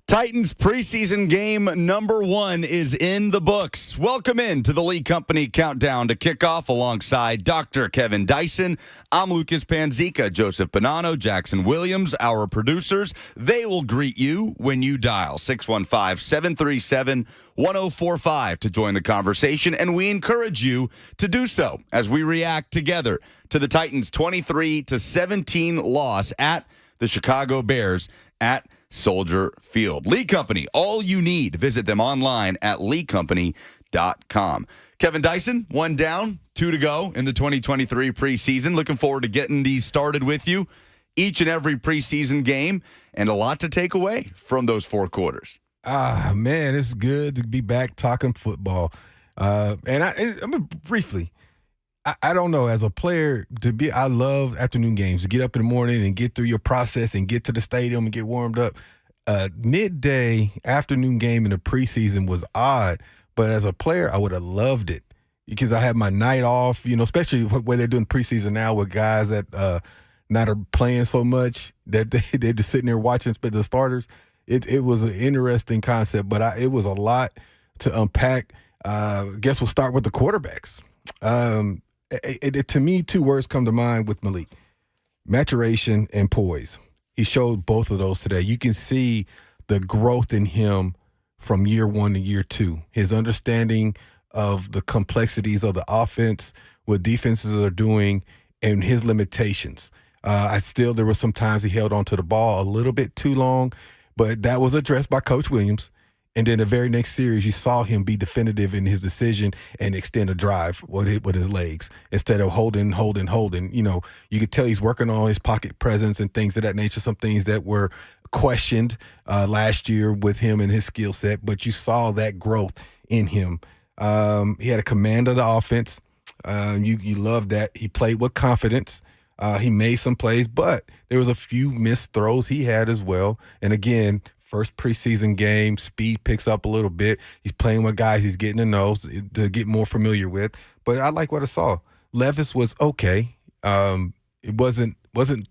Titans preseason game number 1 is in the books. Welcome in to the Lee Company Countdown to Kickoff alongside Dr. Kevin Dyson. I'm Lucas Panzica, Joseph Bonanno, Jackson Williams, our producers. They will greet you when you dial 615-737-1045 to join the conversation, and we encourage you to do so as we react together to the Titans' 23-17 loss at the Chicago Bears at Soldier Field. Lee Company, all you need. Visit them online at leecompany.com. Kevin Dyson, 1 down, 2 to go in the 2023 preseason. Looking forward to getting these started with you each and every preseason game, and a lot to take away from those 4 quarters. Man, it's good to be back talking football. Briefly, I don't know, as a player, I love afternoon games, to get up in the morning and get through your process and get to the stadium and get warmed up. Midday afternoon game in the preseason was odd, but as a player, I would have loved it because I had my night off, especially where they're doing preseason now with guys that not are playing so much that they're just sitting there watching the starters. It was an interesting concept, but it was a lot to unpack. Guess we'll start with the quarterbacks. To me, 2 words come to mind with Malik: maturation and poise. He showed both of those today. You can see the growth in him from year 1 to year 2. His understanding of the complexities of the offense, what defenses are doing, and his limitations. There were some times he held onto the ball a little bit too long, but that was addressed by Coach Williams. And then the very next series, you saw him be definitive in his decision and extend a drive with his legs instead of holding. You could tell he's working on his pocket presence and things of that nature, some things that were questioned last year with him and his skill set, but you saw that growth in him. He had a command of the offense. You love that. He played with confidence. He made some plays, but there was a few missed throws he had as well. And again, first preseason game, speed picks up a little bit. He's playing with guys he's getting to know, to get more familiar with. But I like what I saw. Levis was okay. It wasn't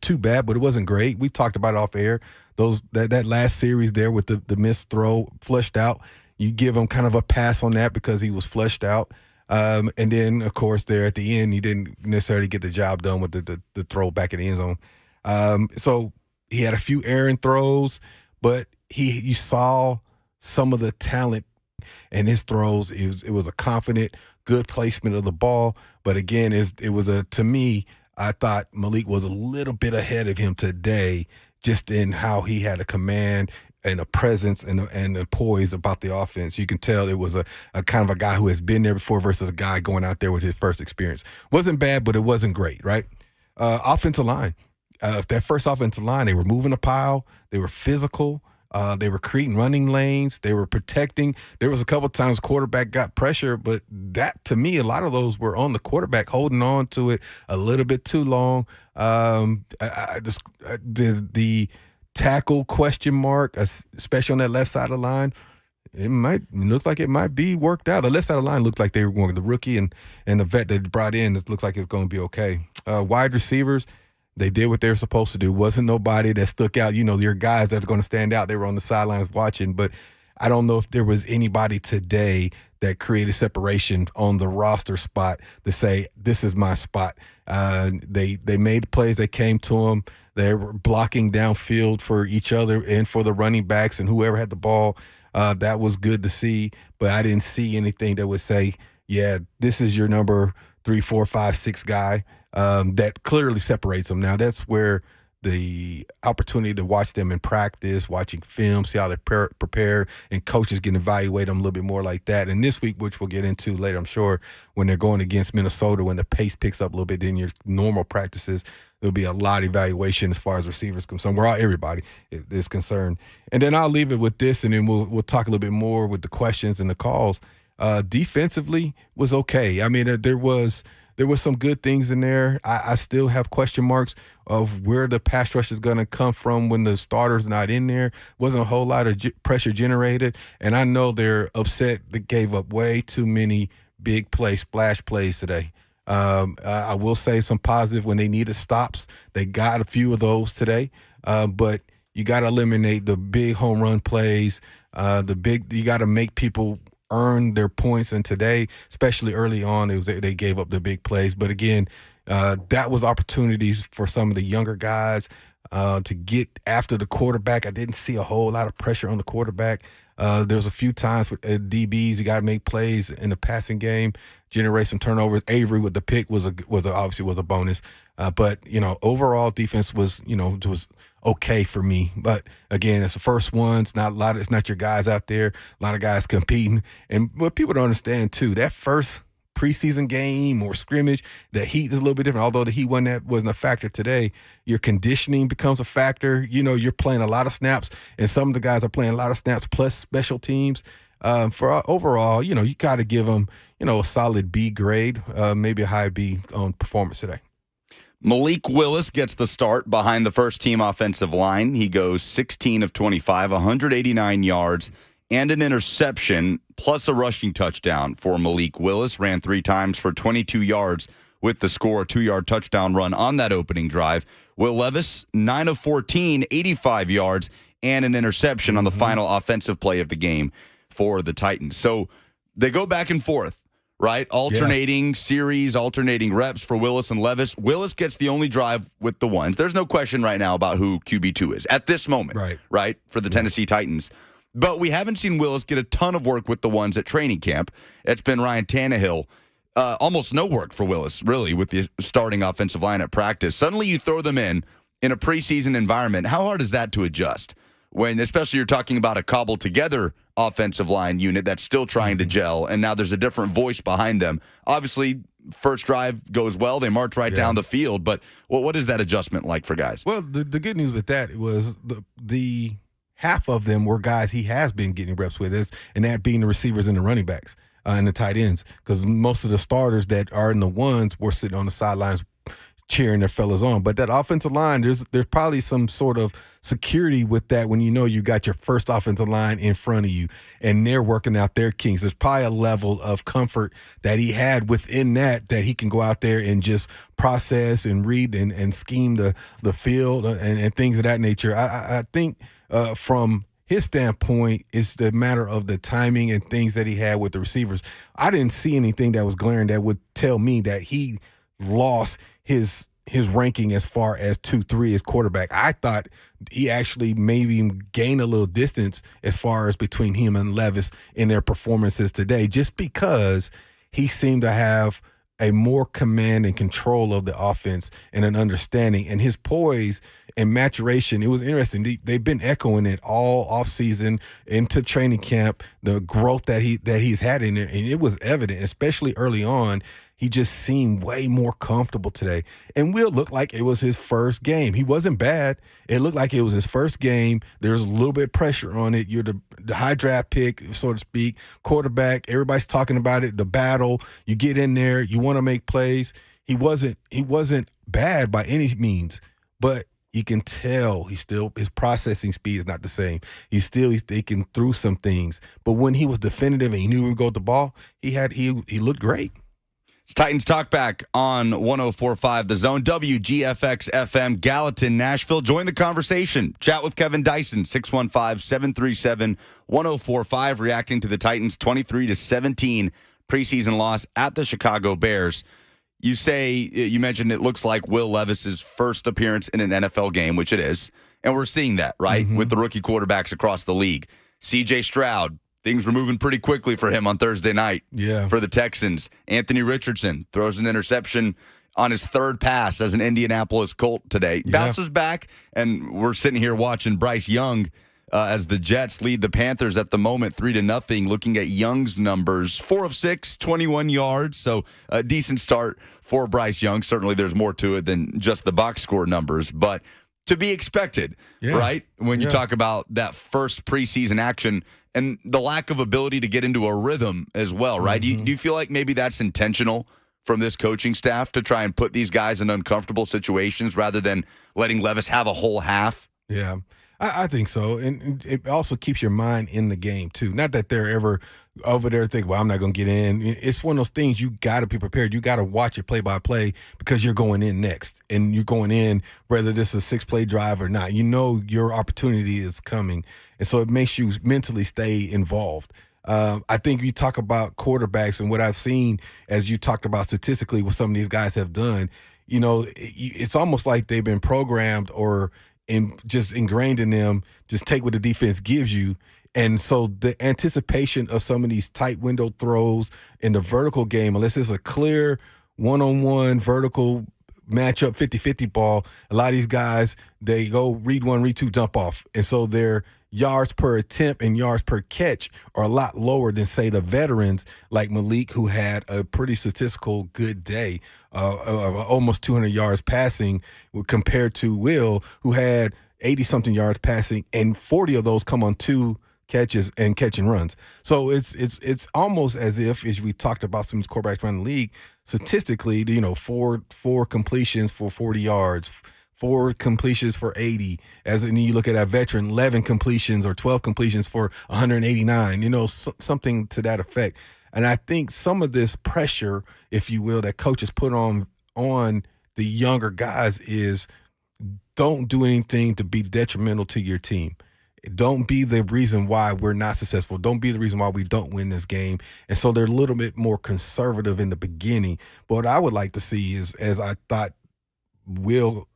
too bad, but it wasn't great. We talked about it off air. That last series there with the missed throw, flushed out. You give him kind of a pass on that because he was flushed out. And then, of course, there at the end, he didn't necessarily get the job done with the throw back in the end zone. So he had a few errant throws, but you saw some of the talent in his throws. It was a confident, good placement of the ball. But again, to me, I thought Malik was a little bit ahead of him today, just in how he had a command and a presence and a poise about the offense. You can tell it was a kind of a guy who has been there before versus a guy going out there with his first experience. Wasn't bad, but it wasn't great, right? Offensive line. That first offensive line, they were moving a pile. They were physical. They were creating running lanes. They were protecting. There was a couple of times quarterback got pressure, but that, to me, a lot of those were on the quarterback holding on to it a little bit too long. The tackle question mark, especially on that left side of the line, it looks like it might be worked out. The left side of the line looked like they were going, the rookie and the vet that brought in, it looks like it's going to be okay. Wide receivers, they did what they were supposed to do. Wasn't nobody that stuck out. Your guys that's going to stand out. They were on the sidelines watching, but I don't know if there was anybody today that created separation on the roster spot to say, this is my spot. They made plays that came to them. They were blocking downfield for each other and for the running backs and whoever had the ball. That was good to see, but I didn't see anything that would say, yeah, this is your number 3, 4, 5, 6 guy. That clearly separates them. Now, that's where the opportunity to watch them in practice, watching film, see how they prepare, and coaches can evaluate them a little bit more like that. And this week, which we'll get into later, I'm sure, when they're going against Minnesota, when the pace picks up a little bit than your normal practices, there'll be a lot of evaluation as far as receivers concerned. Everybody is concerned. And then I'll leave it with this, and then we'll talk a little bit more with the questions and the calls. Defensively was okay. I mean, there was some good things in there. I still have question marks of where the pass rush is going to come from when the starter's not in there. Wasn't a whole lot of pressure generated, and I know they're upset they gave up way too many big splash plays today. I will say some positive when they needed stops. They got a few of those today, but You got to eliminate the big home run plays. You got to make people earn their points. And today, especially early on, they gave up the big plays. But again, that was opportunities for some of the younger guys to get after the quarterback. I didn't see a whole lot of pressure on the quarterback. There was a few times with DBs, you got to make plays in the passing game, generate some turnovers. Avery with the pick was obviously a bonus. But overall defense was okay for me. But again, it's the first one. It's not your guys out there. A lot of guys competing. And what people don't understand too, that first preseason game or scrimmage, the heat is a little bit different. Although the heat wasn't a factor today, your conditioning becomes a factor. You're playing a lot of snaps, and some of the guys are playing a lot of snaps plus special teams. For overall, you got to give them, a solid B grade, maybe a high B on performance today. Malik Willis gets the start behind the first-team offensive line. He goes 16 of 25, 189 yards, and an interception, plus a rushing touchdown for Malik Willis. Ran 3 times for 22 yards with the score, a 2-yard touchdown run on that opening drive. Will Levis, 9 of 14, 85 yards, and an interception on the final offensive play of the game for the Titans. So they go back and forth. Right? Alternating series, alternating reps for Willis and Levis. Willis gets the only drive with the ones. There's no question right now about who QB2 is at this moment, right? For the Tennessee Titans. But we haven't seen Willis get a ton of work with the ones at training camp. It's been Ryan Tannehill. Almost no work for Willis, really, with the starting offensive line at practice. Suddenly you throw them in a preseason environment. How hard is that to adjust? When especially you're talking about a cobbled together offensive line unit that's still trying to gel, and now there's a different voice behind them. Obviously, first drive goes well. They march right down the field. But what is that adjustment like for guys? Well, the good news with that was the half of them were guys he has been getting reps with, and that being the receivers and the running backs and the tight ends, because most of the starters that are in the ones were sitting on the sidelines cheering their fellas on. But that offensive line, there's probably some sort of security with that when you got your first offensive line in front of you and they're working out their kinks. There's probably a level of comfort that he had within that he can go out there and just process and read and scheme the field and things of that nature. I think from his standpoint, it's the matter of the timing and things that he had with the receivers. I didn't see anything that was glaring that would tell me that he lost his ranking as far as 2-3 as quarterback. I thought he actually maybe gained a little distance as far as between him and Levis in their performances today, just because he seemed to have a more command and control of the offense and an understanding, and his poise and maturation. It was interesting. They've been echoing it all offseason into training camp, the growth that he's had in there, and it was evident, especially early on. He just seemed way more comfortable today. And Will looked like it was his first game. He wasn't bad. It looked like it was his first game. There's a little bit of pressure on it. You're the high draft pick, so to speak, quarterback. Everybody's talking about it, the battle. You get in there. You want to make plays. He wasn't bad by any means, but you can tell his processing speed is not the same. He's thinking through some things. But when he was definitive and he knew he would go with the ball, he looked great. It's Titans Talkback on 104.5 The Zone, WGFX FM, Gallatin, Nashville. Join the conversation. Chat with Kevin Dyson, 615-737-1045, reacting to the Titans' 23-17 preseason loss at the Chicago Bears. You mentioned it looks like Will Levis's first appearance in an NFL game, which it is. And we're seeing that, right, with the rookie quarterbacks across the league. C.J. Stroud. Things were moving pretty quickly for him on Thursday night for the Texans. Anthony Richardson throws an interception on his third pass as an Indianapolis Colt today. Bounces back, and we're sitting here watching Bryce Young as the Jets lead the Panthers at the moment 3-0. Looking at Young's numbers, 4 of 6, 21 yards. So a decent start for Bryce Young. Certainly there's more to it than just the box score numbers, but to be expected, right? When you talk about that first preseason action and the lack of ability to get into a rhythm as well, right? Do you feel like maybe that's intentional from this coaching staff to try and put these guys in uncomfortable situations rather than letting Levis have a whole half? Yeah. I think so, and it also keeps your mind in the game too. Not that they're ever over there thinking, "Well, I'm not going to get in." It's one of those things you got to be prepared. You got to watch it play by play because you're going in next, and you're going in whether this is a 6-play drive or not. You know your opportunity is coming, and so it makes you mentally stay involved. I think you talk about quarterbacks and what I've seen, as you talked about statistically, what some of these guys have done. It's almost like they've been programmed or just ingrained in them, just take what the defense gives you. And so the anticipation of some of these tight window throws in the vertical game, unless it's a clear one-on-one vertical matchup 50-50 ball, a lot of these guys, they go read one, read two, dump off. And so their yards per attempt and yards per catch are a lot lower than, say, the veterans like Malik, who had a pretty statistical good day, almost 200 yards passing, compared to Will, who had 80-something yards passing, and 40 of those come on 2 catches and catch and runs. So it's almost as if, as we talked about some of these quarterbacks around the league, statistically, four completions for 40 yards, 4 completions for 80. As and you look at that veteran, 11 completions or 12 completions for 189. Something to that effect. And I think some of this pressure, if you will, that coaches put on the younger guys is, don't do anything to be detrimental to your team. Don't be the reason why we're not successful. Don't be the reason why we don't win this game. And so they're a little bit more conservative in the beginning. But what I would like to see is, as I thought Will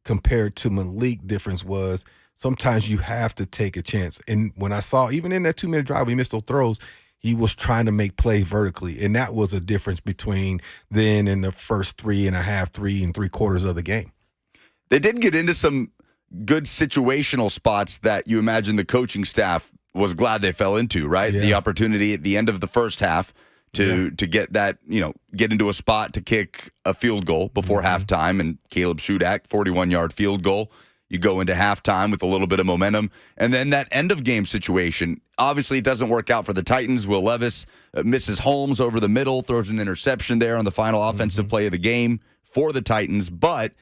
compared to Malik difference was, sometimes you have to take a chance. And when I saw, even in that 2-minute drive, he missed those throws, he was trying to make plays vertically. And that was a difference between then and the first 3 3.75 of the game. They did get into some good situational spots that you imagine the coaching staff was glad they fell into, right? Yeah. The opportunity at the end of the first half to get that, get into a spot to kick a field goal before halftime, and Caleb Shudak, 41-yard field goal. You go into halftime with a little bit of momentum. And then that end-of-game situation, obviously it doesn't work out for the Titans. Will Levis misses Holmes over the middle, throws an interception there on the final offensive play of the game for the Titans. But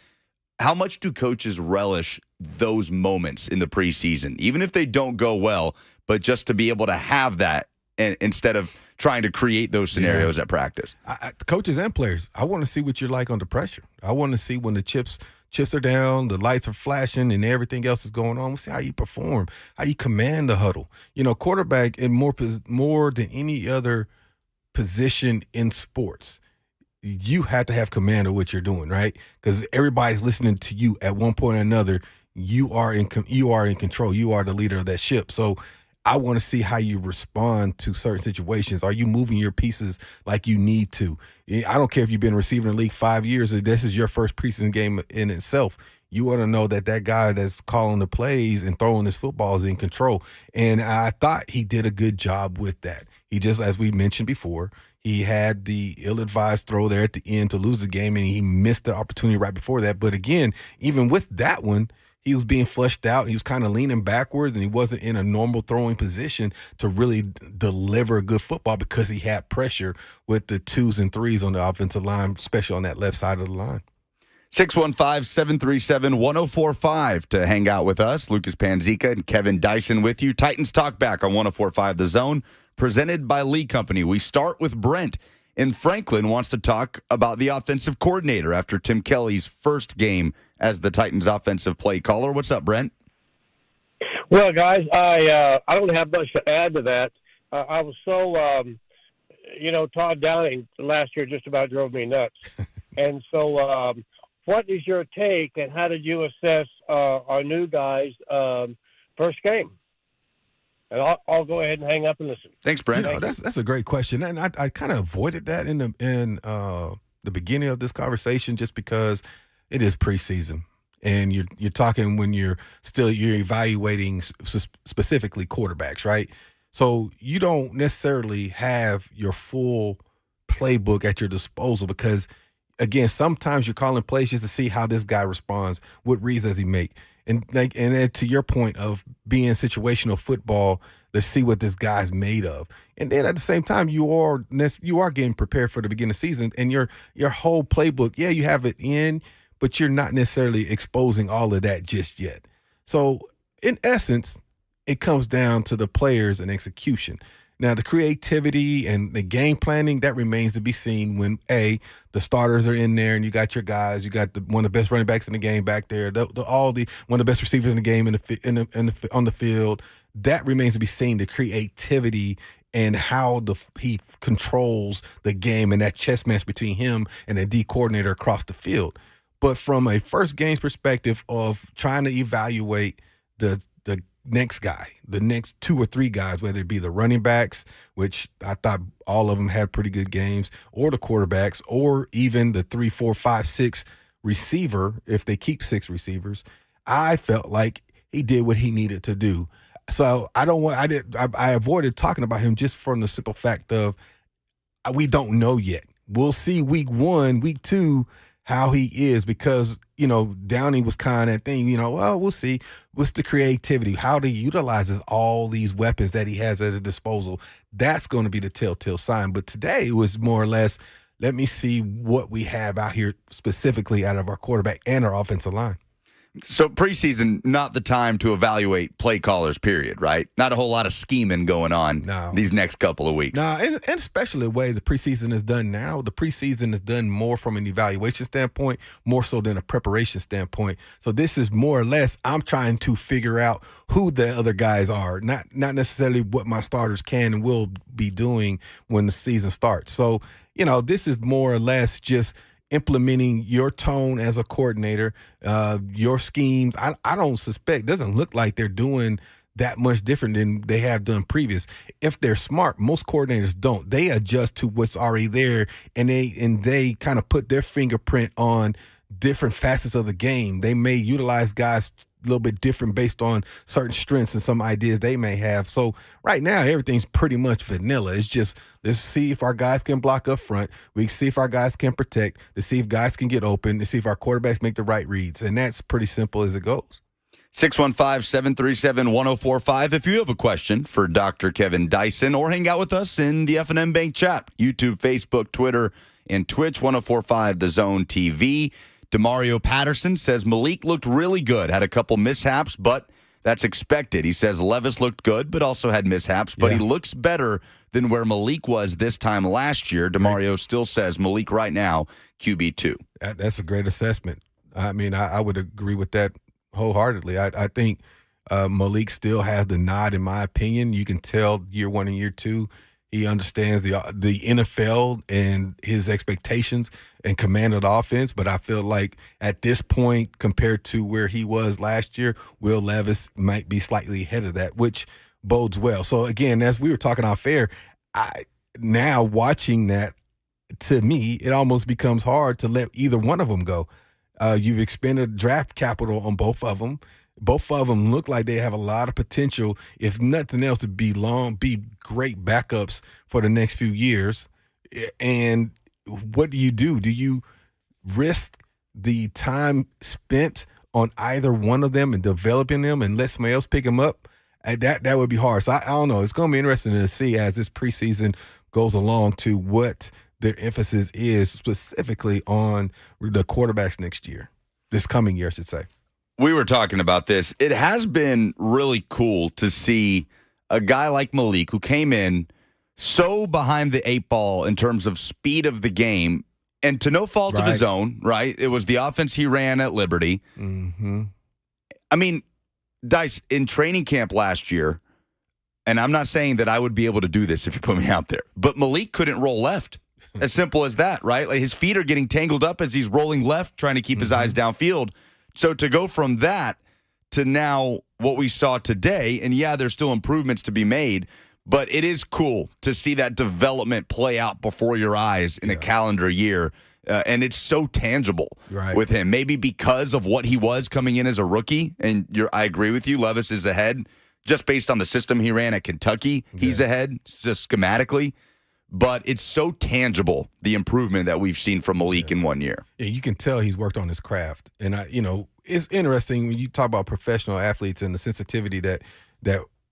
how much do coaches relish those moments in the preseason, even if they don't go well, but just to be able to have that instead of trying to create those scenarios at practice? Coaches and players, I want to see what you're like under pressure. I want to see when the chips are down, the lights are flashing, and everything else is going on. We'll see how you perform, how you command the huddle. Quarterback, in more than any other position in sports, you have to have command of what you're doing, right? Because everybody's listening to you at one point or another. You are in control. You are the leader of that ship. So I want to see how you respond to certain situations. Are you moving your pieces like you need to? I don't care if you've been receiving the league 5 years or this is your first preseason game in itself. You want to know that guy that's calling the plays and throwing his football is in control. And I thought he did a good job with that. He just, as we mentioned before, he had the ill-advised throw there at the end to lose the game, and he missed the opportunity right before that. But again, even with that one, he was being flushed out. He was kind of leaning backwards, and he wasn't in a normal throwing position to really deliver good football because he had pressure with the 2s and 3s on the offensive line, especially on that left side of the line. 615-737-1045 to hang out with us. Lucas Panzica and Kevin Dyson with you. Titans Talkback on 104.5 The Zone, presented by Lee Company. We start with Brent in Franklin, wants to talk about the offensive coordinator after Tim Kelly's first game as the Titans offensive play caller. What's up, Brent? Well, guys, I don't have much to add to that. I was so, Todd Downing last year just about drove me nuts. And so what is your take, and how did you assess our new guys' first game? And I'll go ahead and hang up and listen. Thanks, Brent. That's a great question, and I kind of avoided that in the beginning of this conversation just because it is preseason, and you're talking when you're evaluating specifically quarterbacks, right? So you don't necessarily have your full playbook at your disposal because, again, sometimes you're calling plays just to see how this guy responds, what reads does he make. And then to your point of being situational football, let's see what this guy's made of. And then at the same time, you are getting prepared for the beginning of the season, and your whole playbook, you have it in, but you're not necessarily exposing all of that just yet. So in essence, it comes down to the players and execution. Now, the creativity and the game planning, that remains to be seen when, the starters are in there and you got your guys, you got one of the best running backs in the game back there, one of the best receivers in the game on the field. That remains to be seen, the creativity and how he controls the game and that chess match between him and the D coordinator across the field. But from a first games perspective of trying to evaluate the next guy, the next 2 or 3 guys, whether it be the running backs, which I thought all of them had pretty good games, or the quarterbacks, or even the 3, 4, 5, 6 receiver, if they keep 6 receivers, I felt like he did what he needed to do. So I avoided talking about him just from the simple fact of we don't know yet. We'll see week 1, week 2, how he is, because, Downey was kind of that thing, well, we'll see. What's the creativity? How he utilizes all these weapons that he has at his disposal. That's going to be the telltale sign. But today it was more or less, let me see what we have out here specifically out of our quarterback and our offensive line. So preseason, not the time to evaluate play callers, period, right? Not a whole lot of scheming going on these next couple of weeks. No, and especially the way the preseason is done now. The preseason is done more from an evaluation standpoint, more so than a preparation standpoint. So this is more or less, I'm trying to figure out who the other guys are, not necessarily what my starters can and will be doing when the season starts. So, this is more or less just implementing your tone as a coordinator, your schemes. I don't suspect, doesn't look like they're doing that much different than they have done previous. If they're smart, most coordinators don't. They adjust to what's already there, and they kind of put their fingerprint on different facets of the game. They may utilize guys a little bit different based on certain strengths and some ideas they may have. So right now, everything's pretty much vanilla. It's just, let's see if our guys can block up front. We can see if our guys can protect. Let's see if guys can get open. Let's see if our quarterbacks make the right reads. And that's pretty simple as it goes. 615-737-1045. If you have a question for Dr. Kevin Dyson, or hang out with us in the F&M Bank chat, YouTube, Facebook, Twitter, and Twitch, 1045 The Zone TV. Demario Patterson says Malik looked really good, had a couple mishaps, but that's expected. He says Levis looked good, but also had mishaps, but he looks better than where Malik was this time last year. Demario still says Malik right now, QB2. That's a great assessment. I mean, I would agree with that wholeheartedly. I think Malik still has the nod, in my opinion. You can tell year 1 and year 2, he understands the NFL and his expectations and command of the offense. But I feel like at this point, compared to where he was last year, Will Levis might be slightly ahead of that, which bodes well. So again, as we were talking off air, now watching that, to me, it almost becomes hard to let either one of them go. You've expended draft capital on both of them. Both of them look like they have a lot of potential, if nothing else, to be great backups for the next few years. And what do? Do you risk the time spent on either one of them and developing them and let somebody else pick them up? That would be hard. So I don't know. It's going to be interesting to see as this preseason goes along to what their emphasis is specifically on the quarterbacks this coming year, I should say. We were talking about this. It has been really cool to see a guy like Malik, who came in so behind the 8 ball in terms of speed of the game, and to no fault of his own, right? It was the offense he ran at Liberty. Mm-hmm. I mean, Dice, in training camp last year, and I'm not saying that I would be able to do this if you put me out there, but Malik couldn't roll left. As simple as that, right? Like his feet are getting tangled up as he's rolling left, trying to keep his eyes downfield. So to go from that to now what we saw today, and there's still improvements to be made, but it is cool to see that development play out before your eyes in a calendar year. And it's so tangible with him. Maybe because of what he was coming in as a rookie, and I agree with you, Levis is ahead. Just based on the system he ran at Kentucky, he's ahead just schematically. But it's so tangible, the improvement that we've seen from Malik in 1 year. Yeah, you can tell he's worked on his craft. And, it's interesting when you talk about professional athletes and the sensitivity that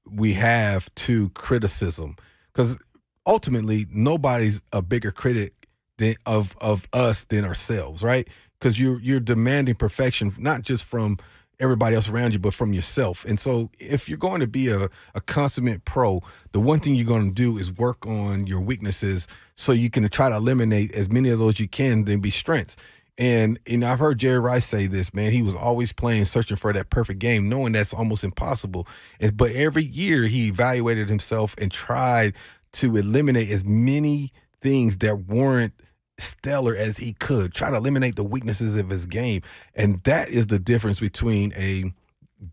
we have to criticism. Because ultimately, nobody's a bigger critic of us than ourselves, right? Because you're demanding perfection, not just from everybody else around you, but from yourself. And so if you're going to be a consummate pro, the one thing you're going to do is work on your weaknesses so you can try to eliminate as many of those you can, then be strengths. And I've heard Jerry Rice say this, man. He was always playing, searching for that perfect game, knowing that's almost impossible. But every year he evaluated himself and tried to eliminate as many things that weren't stellar as he could, try to eliminate the weaknesses of his game. And that is the difference between a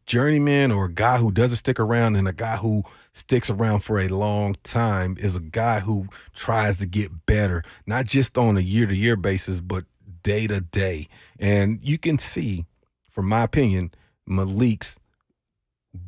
journeyman or a guy who doesn't stick around and a guy who sticks around for a long time. Is a guy who tries to get better, not just on a year-to-year basis, but day to day. And you can see, from my opinion, Malik's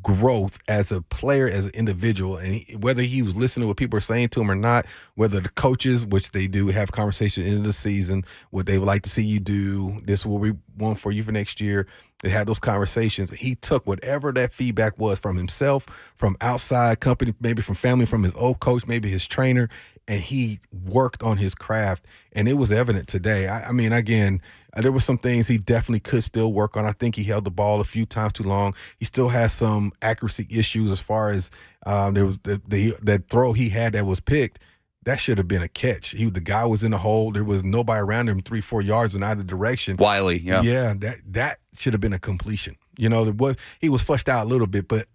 growth as a player, as an individual, and whether he was listening to what people are saying to him or not, whether the coaches, which they do, have conversations in the season, what they would like to see you do, this is what we want for you for next year. They had those conversations. He took whatever that feedback was from himself, from outside company, maybe from family, from his old coach, maybe his trainer, and he worked on his craft. And it was evident today. I mean, again, there were some things he definitely could still work on. I think he held the ball a few times too long. He still has some accuracy issues as far as there was that throw he had that was picked. That should have been a catch. The guy was in the hole. There was nobody around him 3-4 yards in either direction. Wiley, yeah. Yeah, that should have been a completion. He was flushed out a little bit, but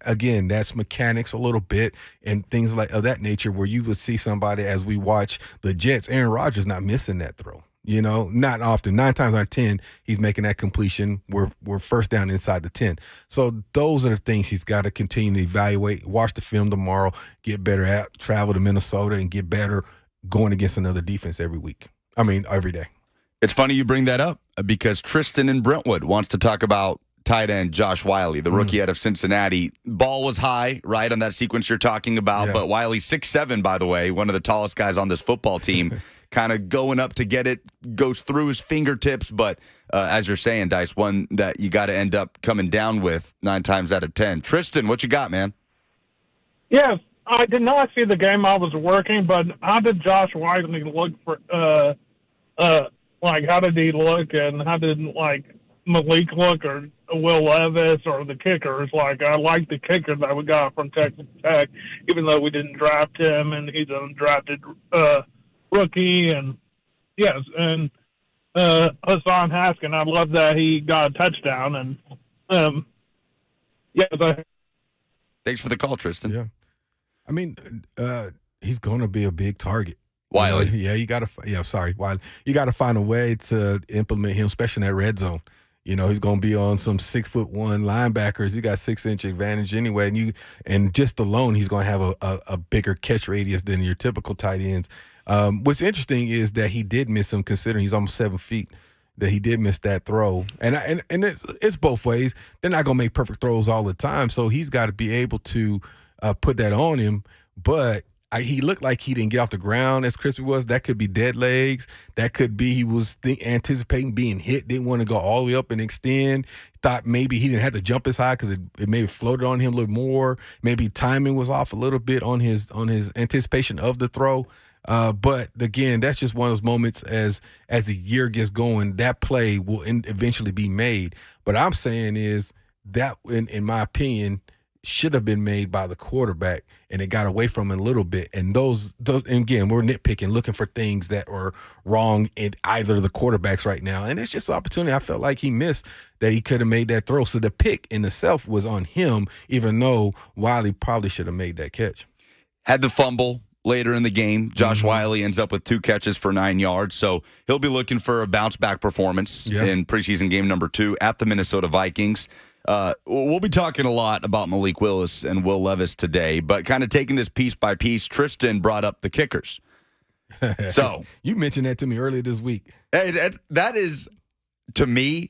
again, that's mechanics a little bit and things like of that nature where you would see somebody, as we watch the Jets, Aaron Rodgers not missing that throw. Not often. 9 times out of 10, he's making that completion. We're first down inside the 10. So those are the things he's got to continue to evaluate, watch the film tomorrow, get better at, travel to Minnesota and get better going against another defense every day. It's funny you bring that up because Tristan in Brentwood wants to talk about tight end Josh Wiley, the rookie out of Cincinnati. Ball was high, right, on that sequence you're talking about, but Wiley, 6'7", by the way, one of the tallest guys on this football team, kind of going up to get it, goes through his fingertips, but as you're saying, Dice, one that you got to end up coming down with 9 times out of 10. Tristan, what you got, man? Yes, I did not see the game. I was working, but how did Josh Wiley look for, how did he look and how did, Malik look or Will Levis or the kickers? I like the kicker that we got from Texas Tech, even though we didn't draft him and he's an undrafted rookie. And yes, and Hassan Haskin, I love that he got a touchdown. And thanks for the call, Tristan. Yeah, I mean, he's going to be a big target. Wiley. Wiley. You got to find a way to implement him, especially in that red zone. He's going to be on some 6'1" linebackers. He got 6-inch advantage anyway, and just alone, he's going to have a bigger catch radius than your typical tight ends. What's interesting is that he did miss him, considering he's almost 7 feet. That he did miss that throw, and it's both ways. They're not going to make perfect throws all the time, so he's got to be able to put that on him. But he looked like he didn't get off the ground as crispy was. That could be dead legs. That could be he was anticipating being hit, didn't want to go all the way up and extend. Thought maybe he didn't have to jump as high because it maybe floated on him a little more. Maybe timing was off a little bit on his anticipation of the throw. But again, that's just one of those moments as the year gets going, that play will eventually be made. But I'm saying is that, in my opinion, should have been made by the quarterback, and it got away from him a little bit. And those and again, we're nitpicking, looking for things that are wrong in either of the quarterbacks right now. And it's just an opportunity I felt like he missed that he could have made that throw. So the pick in itself was on him, even though Wiley probably should have made that catch. Had the fumble later in the game. Josh Wiley ends up with 2 catches for 9 yards. So he'll be looking for a bounce-back performance in preseason game number 2 at the Minnesota Vikings. We'll be talking a lot about Malik Willis and Will Levis today, but kind of taking this piece by piece, Tristan brought up the kickers. So you mentioned that to me earlier this week. That is, to me,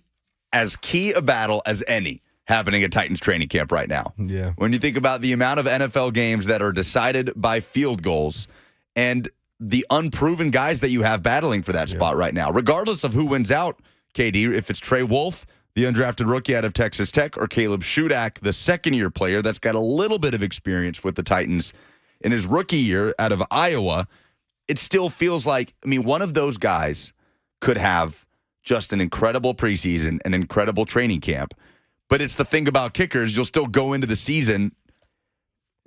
as key a battle as any happening at Titans training camp right now. Yeah. When you think about the amount of NFL games that are decided by field goals and the unproven guys that you have battling for that spot right now, regardless of who wins out, KD, if it's Trey Wolf, the undrafted rookie out of Texas Tech, or Caleb Shudak, the second-year player that's got a little bit of experience with the Titans in his rookie year out of Iowa, it still feels like, one of those guys could have just an incredible preseason, an incredible training camp, But it's the thing about kickers, you'll still go into the season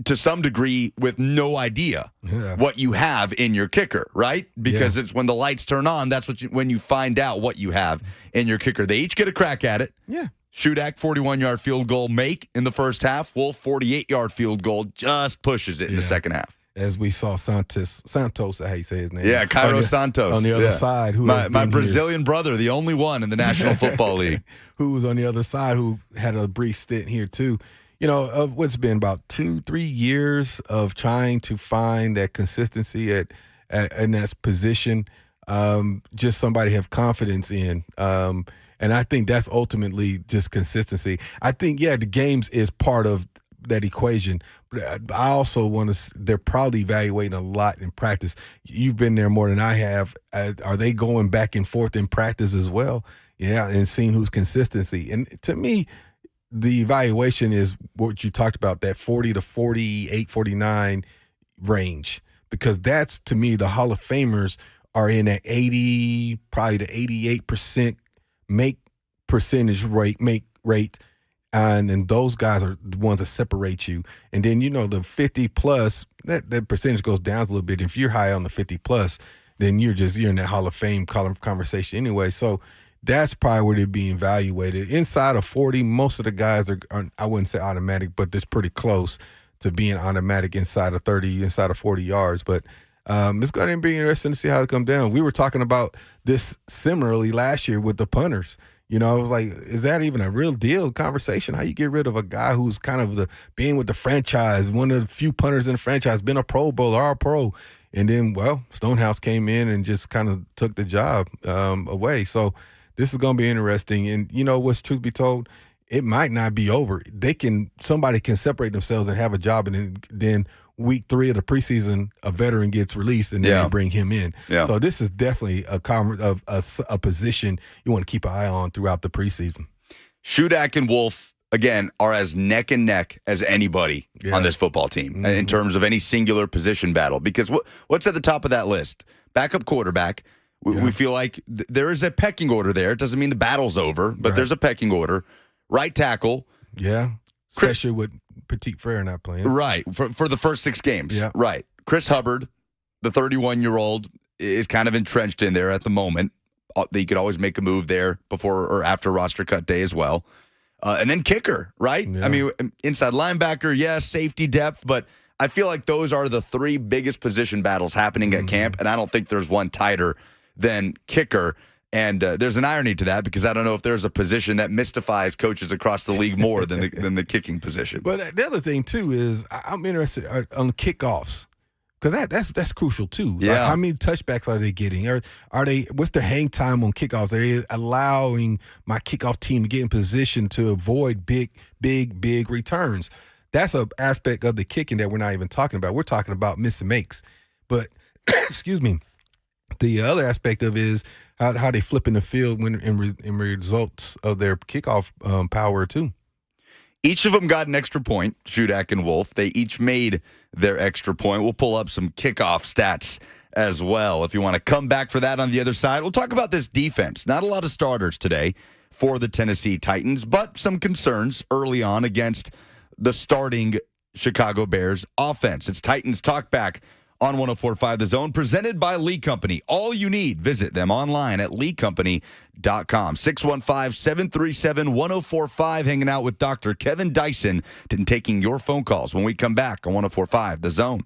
to some degree with no idea what you have in your kicker, right? Because it's when the lights turn on, that's when you find out what you have in your kicker. They each get a crack at it. Yeah. Shudak, 41-yard field goal make in the first half. Wolf, 48-yard field goal, just pushes it in the second half. As we saw Santos, how you say his name? Yeah, Cairo Santos. On the other side. Who my Brazilian brother, the only one in the National Football League. Who was on the other side, who had a brief stint here too. Of what's been about 2-3 years of trying to find that consistency in that position, just somebody have confidence in. And I think that's ultimately just consistency. I think, the games is part of that equation. But I also want to. They're probably evaluating a lot in practice. You've been there more than I have. Are they going back and forth in practice as well? Yeah, and seeing who's consistency. And to me, the evaluation is what you talked about, that 40 to 48, 49 range, because that's, to me, the Hall of Famers are in that 80, probably the 88% make rate. And those guys are the ones that separate you. And then, the 50 plus, that percentage goes down a little bit. If you're high on the 50 plus, then you're in that Hall of Fame conversation anyway. So that's probably where they're being evaluated. Inside of 40, most of the guys are I wouldn't say automatic, but it's pretty close to being automatic inside of 30, inside of 40 yards. But it's going to be interesting to see how it comes down. We were talking about this similarly last year with the punters. I was like, is that even a real deal conversation? How you get rid of a guy who's kind of being with the franchise, one of the few punters in the franchise, been a Pro Bowler, or a pro. And then, Stonehouse came in and just kind of took the job away. So this is going to be interesting. And what's truth be told, it might not be over. Somebody can separate themselves and have a job, and then week 3 of the preseason, a veteran gets released, and then they bring him in. Yeah. So this is definitely a position you want to keep an eye on throughout the preseason. Shudak and Wolf, again, are as neck and neck as anybody on this football team in terms of any singular position battle. Because what's at the top of that list? Backup quarterback. We feel like there is a pecking order there. It doesn't mean the battle's over, but there's a pecking order. Right tackle. Yeah. Especially with Petit Frere not playing. Right. For the first 6 games. Yeah. Right. Chris Hubbard, the 31-year-old, is kind of entrenched in there at the moment. They could always make a move there before or after roster cut day as well. And then kicker, right? Yeah. I mean, inside linebacker, yes, safety depth, but I feel like those are the 3 biggest position battles happening at camp, and I don't think there's one tighter than kicker. And there's an irony to that, because I don't know if there's a position that mystifies coaches across the league more than the kicking position. But the other thing, too, is I'm interested on kickoffs, because that's crucial, too. Yeah. Like, how many touchbacks are they getting? Are they? What's their hang time on kickoffs? Are they allowing my kickoff team to get in position to avoid big returns? That's an aspect of the kicking that we're not even talking about. We're talking about miss and makes. But, excuse me, the other aspect of it is how they flip in the field when in results of their kickoff power, too. Each of them got an extra point, Shudak and Wolf. They each made their extra point. We'll pull up some kickoff stats as well if you want to come back for that on the other side. We'll talk about this defense. Not a lot of starters today for the Tennessee Titans, but some concerns early on against the starting Chicago Bears offense. It's Titans Talkback on 104.5 The Zone, presented by Lee Company. All you need, visit them online at leecompany.com. 615-737-1045, hanging out with Dr. Kevin Dyson and taking your phone calls when we come back on 104.5 The Zone.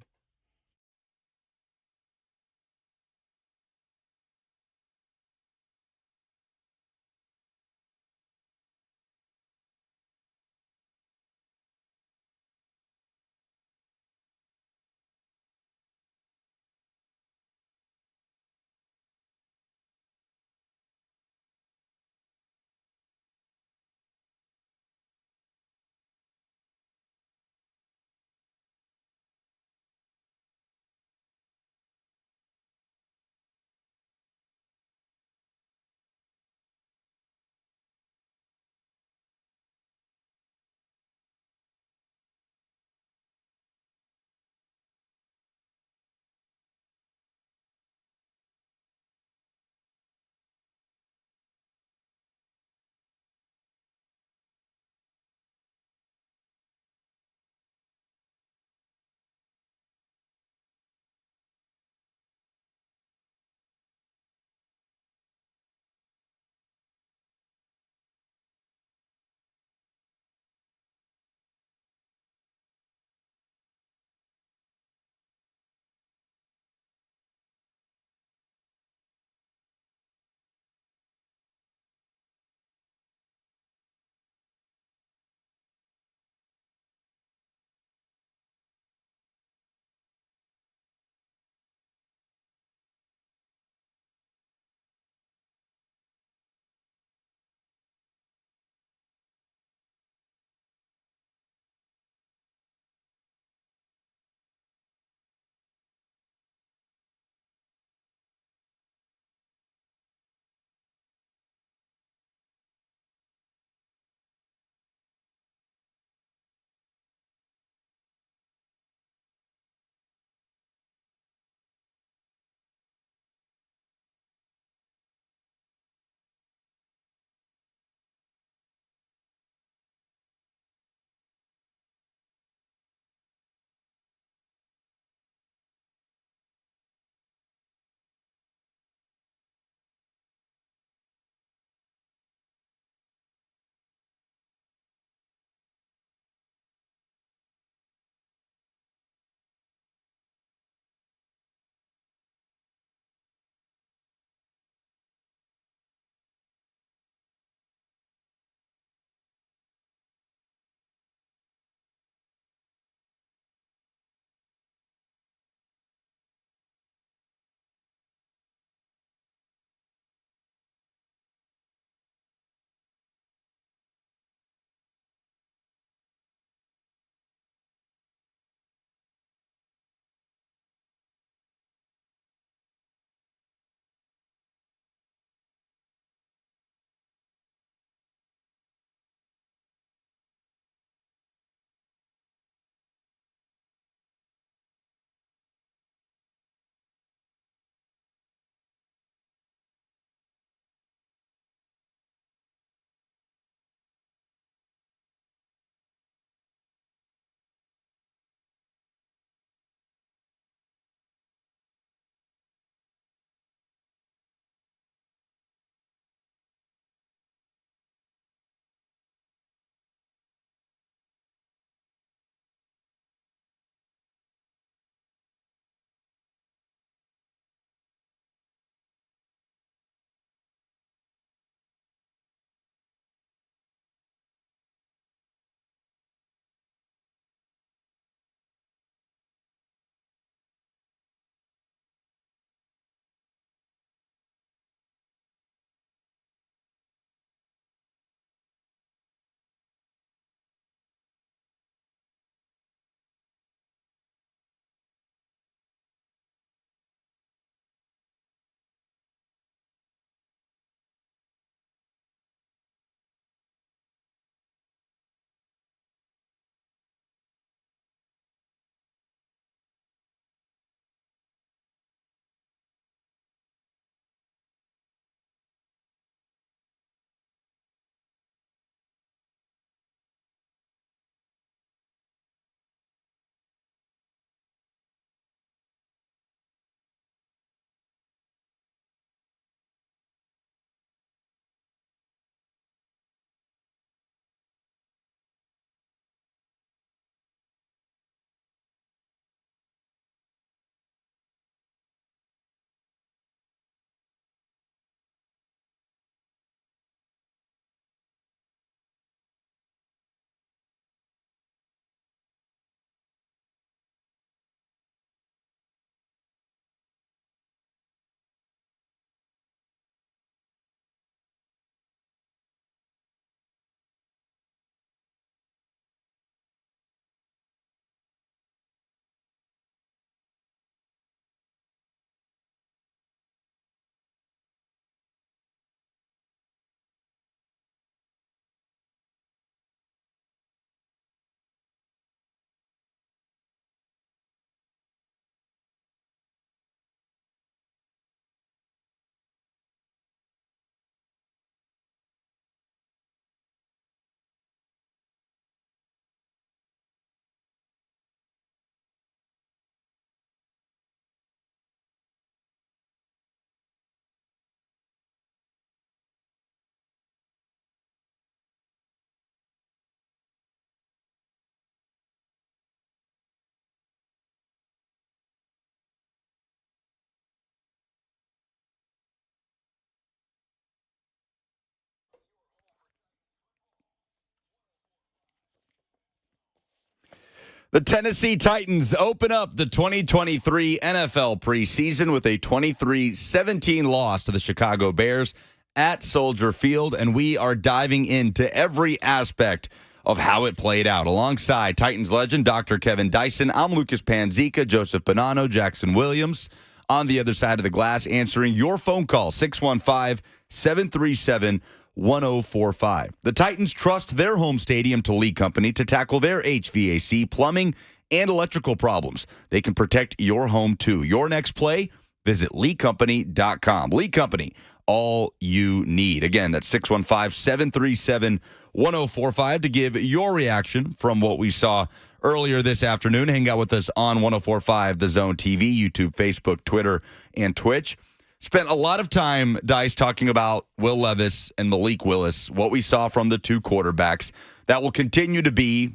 The Tennessee Titans open up the 2023 NFL preseason with a 23-17 loss to the Chicago Bears at Soldier Field, and we are diving into every aspect of how it played out. Alongside Titans legend Dr. Kevin Dyson, I'm Lucas Panzica, Joseph Bonanno, Jackson Williams on the other side of the glass, answering your phone call, 615-737-1045. The Titans trust their home stadium to Lee Company to tackle their HVAC, plumbing, and electrical problems. They can protect your home, too. Your next play, visit leecompany.com. Lee Company, all you need. Again, that's 615-737-1045 to give your reaction from what we saw earlier this afternoon. Hang out with us on 1045 The Zone TV, YouTube, Facebook, Twitter, and Twitch. Spent a lot of time, Dice, talking about Will Levis and Malik Willis, what we saw from the two quarterbacks. That will continue to be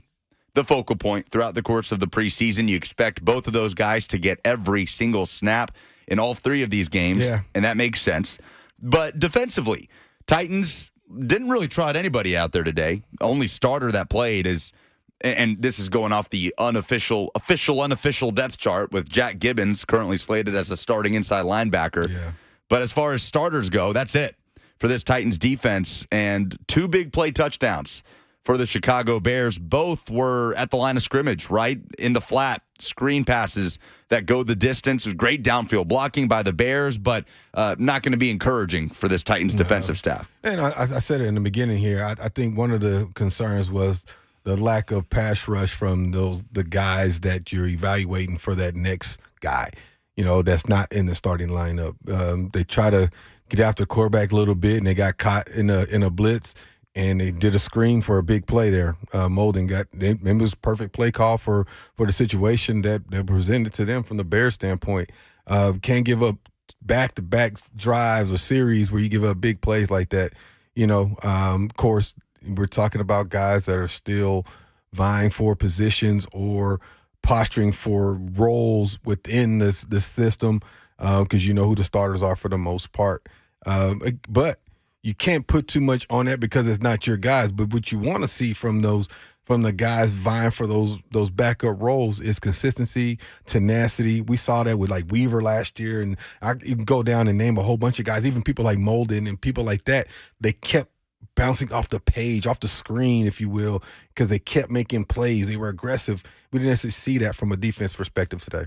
the focal point throughout the course of the preseason. You expect both of those guys to get every single snap in all three of these games, and that makes sense. But defensively, Titans didn't really trot anybody out there today. Only starter that played is, and this is going off the unofficial depth chart with Jack Gibbons currently slated as a starting inside linebacker. Yeah. But as far as starters go, that's it for this Titans defense. And two big play touchdowns for the Chicago Bears. Both were at the line of scrimmage, right? In the flat, screen passes that go the distance. It was great downfield blocking by the Bears, but not going to be encouraging for this Titans defensive staff. And I said it in the beginning here. I think one of the concerns was the lack of pass rush from the guys that you're evaluating for that next guy, that's not in the starting lineup. They try to get after the quarterback a little bit, and they got caught in a blitz, and they did a screen for a big play there. Molden it was a perfect play call for the situation that presented to them from the Bears standpoint. Can't give up back-to-back drives or series where you give up big plays like that. Of course, we're talking about guys that are still vying for positions or posturing for roles within this system because you know who the starters are for the most part. But you can't put too much on that because it's not your guys. But what you want to see from the guys vying for those backup roles is consistency, tenacity. We saw that with like Weaver last year, and you can go down and name a whole bunch of guys, even people like Molden and people like that. They kept bouncing off the page, off the screen, if you will, because they kept making plays. They were aggressive. We didn't necessarily see that from a defense perspective today.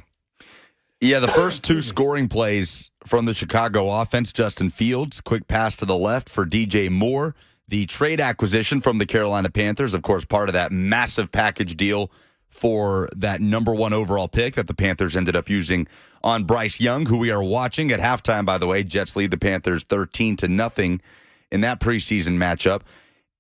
Yeah, the first two scoring plays from the Chicago offense, Justin Fields, quick pass to the left for DJ Moore. The trade acquisition from the Carolina Panthers, of course, part of that massive package deal for that number one overall pick that the Panthers ended up using on Bryce Young, who we are watching at halftime, by the way. Jets lead the Panthers 13-0 in that preseason matchup.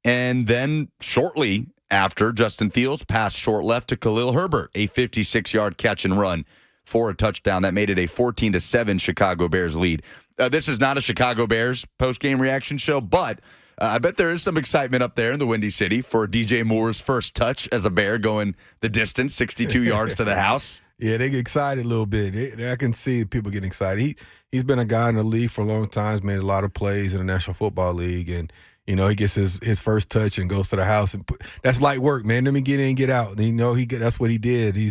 And then shortly after, Justin Fields passed short left to Khalil Herbert, a 56-yard catch and run for a touchdown that made it a 14-7 Chicago Bears lead. This is not a Chicago Bears post-game reaction show, but I bet there is some excitement up there in the Windy City for DJ Moore's first touch as a Bear going the distance, 62 yards to the house. Yeah, they get excited a little bit. I can see people getting excited. He's been a guy in the league for a long time, made a lot of plays in the National Football League, and he gets his first touch and goes to the house. And that's light work, man. Let me get in and get out. And, that's what he did. He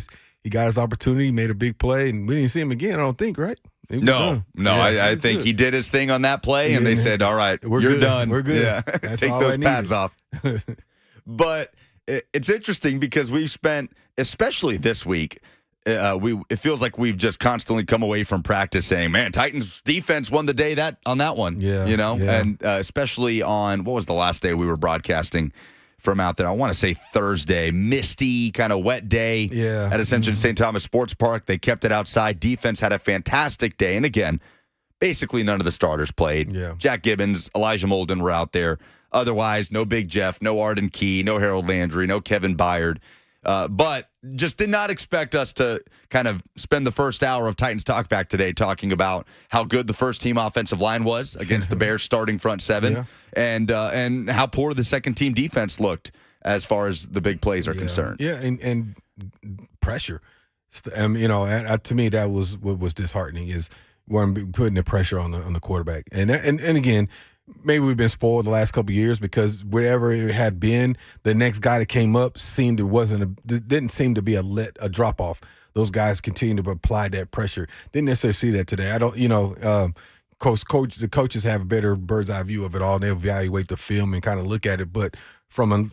got his opportunity, made a big play, and we didn't see him again, I don't think, right? No. I think he did his thing on that play, and they said, all right, you're good. Done. We're good. Yeah. Take those pads off. But it's interesting because we've spent, especially this week, it feels like we've just constantly come away from practice saying, man, Titans defense won the day on that one. Yeah. And especially on, what was the last day we were broadcasting from out there? I want to say Thursday, misty, kind of wet day at Ascension St. Thomas Sports Park. They kept it outside. Defense had a fantastic day. And again, basically none of the starters played. Yeah. Jack Gibbons, Elijah Molden were out there. Otherwise, no Big Jeff, no Arden Key, no Harold Landry, no Kevin Byard. But just did not expect us to kind of spend the first hour of Titans Talkback today talking about how good the first team offensive line was against the Bears starting front seven and how poor the second team defense looked as far as the big plays are concerned. Yeah, and pressure. To me, that was what was disheartening is when putting the pressure on the quarterback. And again, maybe we've been spoiled the last couple of years because whatever it had been, the next guy that came up didn't seem to be a drop off. Those guys continue to apply that pressure. Didn't necessarily see that today. I don't, the coaches have a better bird's eye view of it all. And they evaluate the film and kind of look at it. But from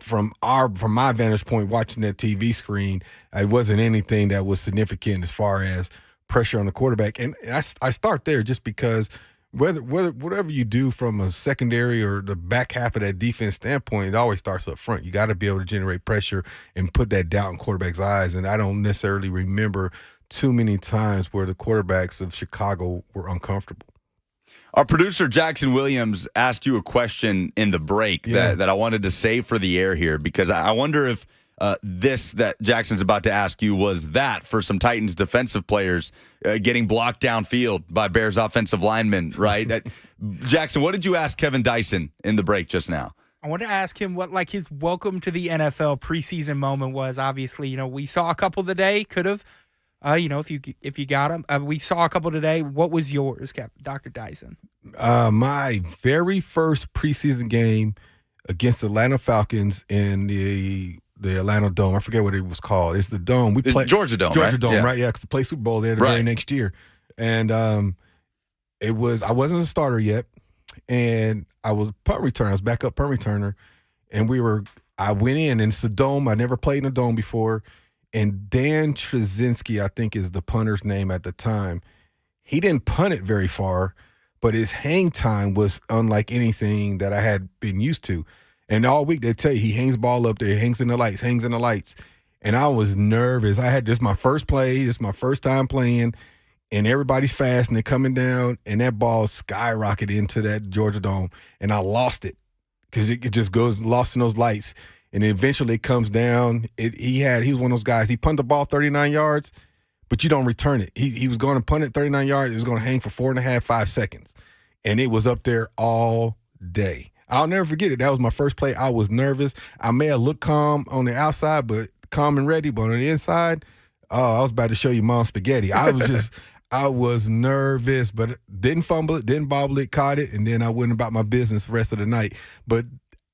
my vantage point, watching that TV screen, it wasn't anything that was significant as far as pressure on the quarterback. And I start there just because whatever you do from a secondary or the back half of that defense standpoint, it always starts up front. You got to be able to generate pressure and put that doubt in quarterback's eyes. And I don't necessarily remember too many times where the quarterbacks of Chicago were uncomfortable. Our producer, Jackson Williams, asked you a question in the break that I wanted to save for the air here because I wonder if this that Jackson's about to ask you was that for some Titans defensive players getting blocked downfield by Bears offensive linemen, right? Jackson, what did you ask Kevin Dyson in the break just now? I want to ask him what his welcome to the NFL preseason moment was. Obviously, we saw a couple today. Could have, if you got them. We saw a couple today. What was yours, Dr. Dyson? My very first preseason game against the Atlanta Falcons in the Atlanta Dome. I forget what it was called. It's the Dome. We played Georgia Dome, right? Yeah, right? Yeah, because they played Super Bowl there the very next year. And I wasn't a starter yet, and I was punt returner. I was backup punt returner, and I went in, and it's a dome. I never played in a dome before, and Dan Trzynski, I think is the punter's name at the time. He didn't punt it very far, but his hang time was unlike anything that I had been used to. And all week they tell you he hangs ball up there, hangs in the lights. And I was nervous. This my first play. This my first time playing. And everybody's fast and they're coming down. And that ball skyrocketed into that Georgia Dome. And I lost it because it just goes lost in those lights. And then eventually it comes down. He was one of those guys. He punted the ball 39 yards, but you don't return it. He was going to punt it 39 yards. It was going to hang for 4.5, 5 seconds. And it was up there all day. I'll never forget it. That was my first play. I was nervous. I may have looked calm on the outside, but calm and ready. But on the inside, I was about to show you mom spaghetti. I was nervous, but didn't fumble it, didn't bobble it, caught it, and then I went about my business the rest of the night. But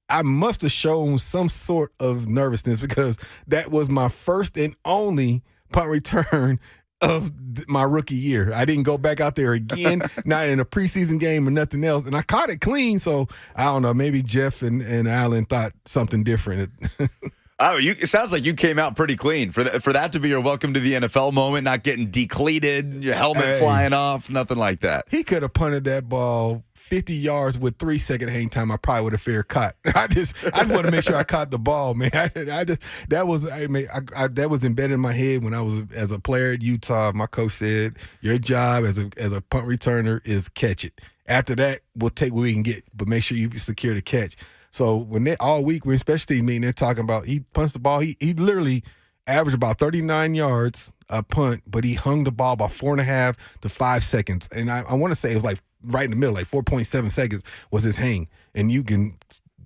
I must have shown some sort of nervousness because that was my first and only punt return of my rookie year. I didn't go back out there again, not in a preseason game or nothing else. And I caught it clean, so I don't know. Maybe Jeff and Alan thought something different. It sounds like you came out pretty clean for that to be your welcome to the NFL moment, not getting decleated, your helmet flying off, nothing like that. He could have punted that ball 50 yards with 3-second hang time. I probably would have fair caught. I just want to make sure I caught the ball, man. That was embedded in my head when I was as a player at Utah. My coach said, "Your job as a punt returner is catch it. After that, we'll take what we can get, but make sure you secure the catch." So when all week we're in special teams meeting, they're talking about he punts the ball. He literally averaged about 39 yards a punt, but he hung the ball about 4.5 to 5 seconds. And I want to say it was like right in the middle, like 4.7 seconds was his hang. And you can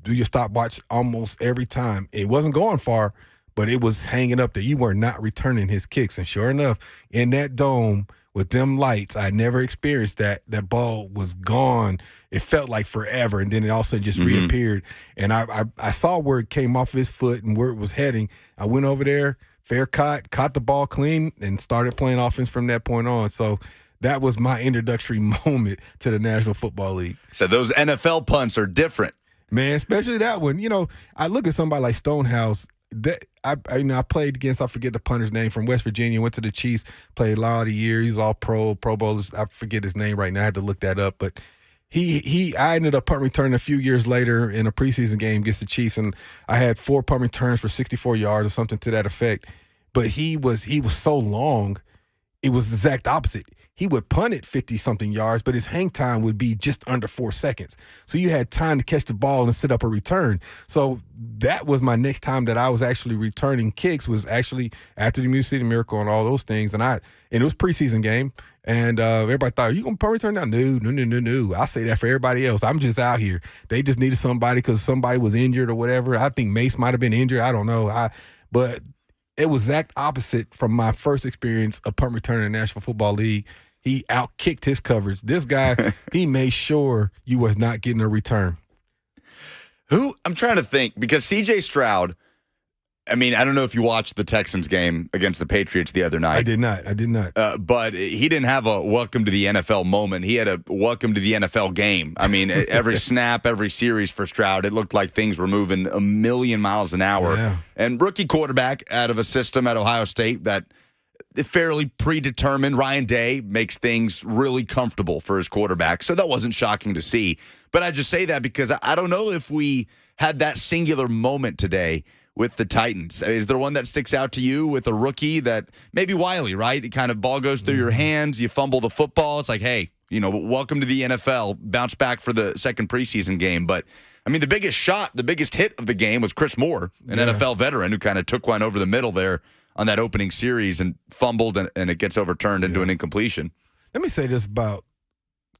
do your stopwatch almost every time. It wasn't going far, but it was hanging up there. You were not returning his kicks. And sure enough, in that dome with them lights, I never experienced that. That ball was gone. It felt like forever, and then it all of a sudden just reappeared. And I saw where it came off of his foot and where it was heading. I went over there, fair caught the ball clean, and started playing offense from that point on. So that was my introductory moment to the National Football League. So those NFL punts are different. Man, especially that one. I look at somebody like Stonehouse. I played against, I forget the punter's name, from West Virginia, went to the Chiefs, played a lot of the year. He was all Pro Bowlers. I forget his name right now. I had to look that up. But I ended up punt returning a few years later in a preseason game against the Chiefs, and I had 4 punt returns for 64 yards or something to that effect. But he was so long, it was the exact opposite. He would punt it 50-something yards, but his hang time would be just under 4 seconds. So you had time to catch the ball and set up a return. So that was my next time that I was actually returning kicks, was actually after the Music City Miracle and all those things. And it was preseason game. And everybody thought, are you going to punt return now? No. I say that for everybody else. I'm just out here. They just needed somebody because somebody was injured or whatever. I think Mace might have been injured. I don't know. But it was exact opposite from my first experience of punt return in the National Football League. He outkicked his coverage. This guy, he made sure you was not getting a return. I'm trying to think, because C.J. Stroud, I mean, I don't know if you watched the Texans game against the Patriots the other night. I did not. But he didn't have a welcome to the NFL moment. He had a welcome to the NFL game. I mean, every snap, every series for Stroud, it looked like things were moving a million miles an hour. Yeah. And rookie quarterback out of a system at Ohio State that fairly predetermined. Ryan Day makes things really comfortable for his quarterback. So that wasn't shocking to see. But I just say that because I don't know if we had that singular moment today with the Titans. Is there one that sticks out to you with a rookie that maybe Wiley, right? It kind of ball goes through your hands, you fumble the football. It's like, hey, welcome to the NFL. Bounce back for the second preseason game. But I mean, the biggest hit of the game was Chris Moore, an NFL veteran who kind of took one over the middle there on that opening series and fumbled, and it gets overturned into an incompletion. Let me say this about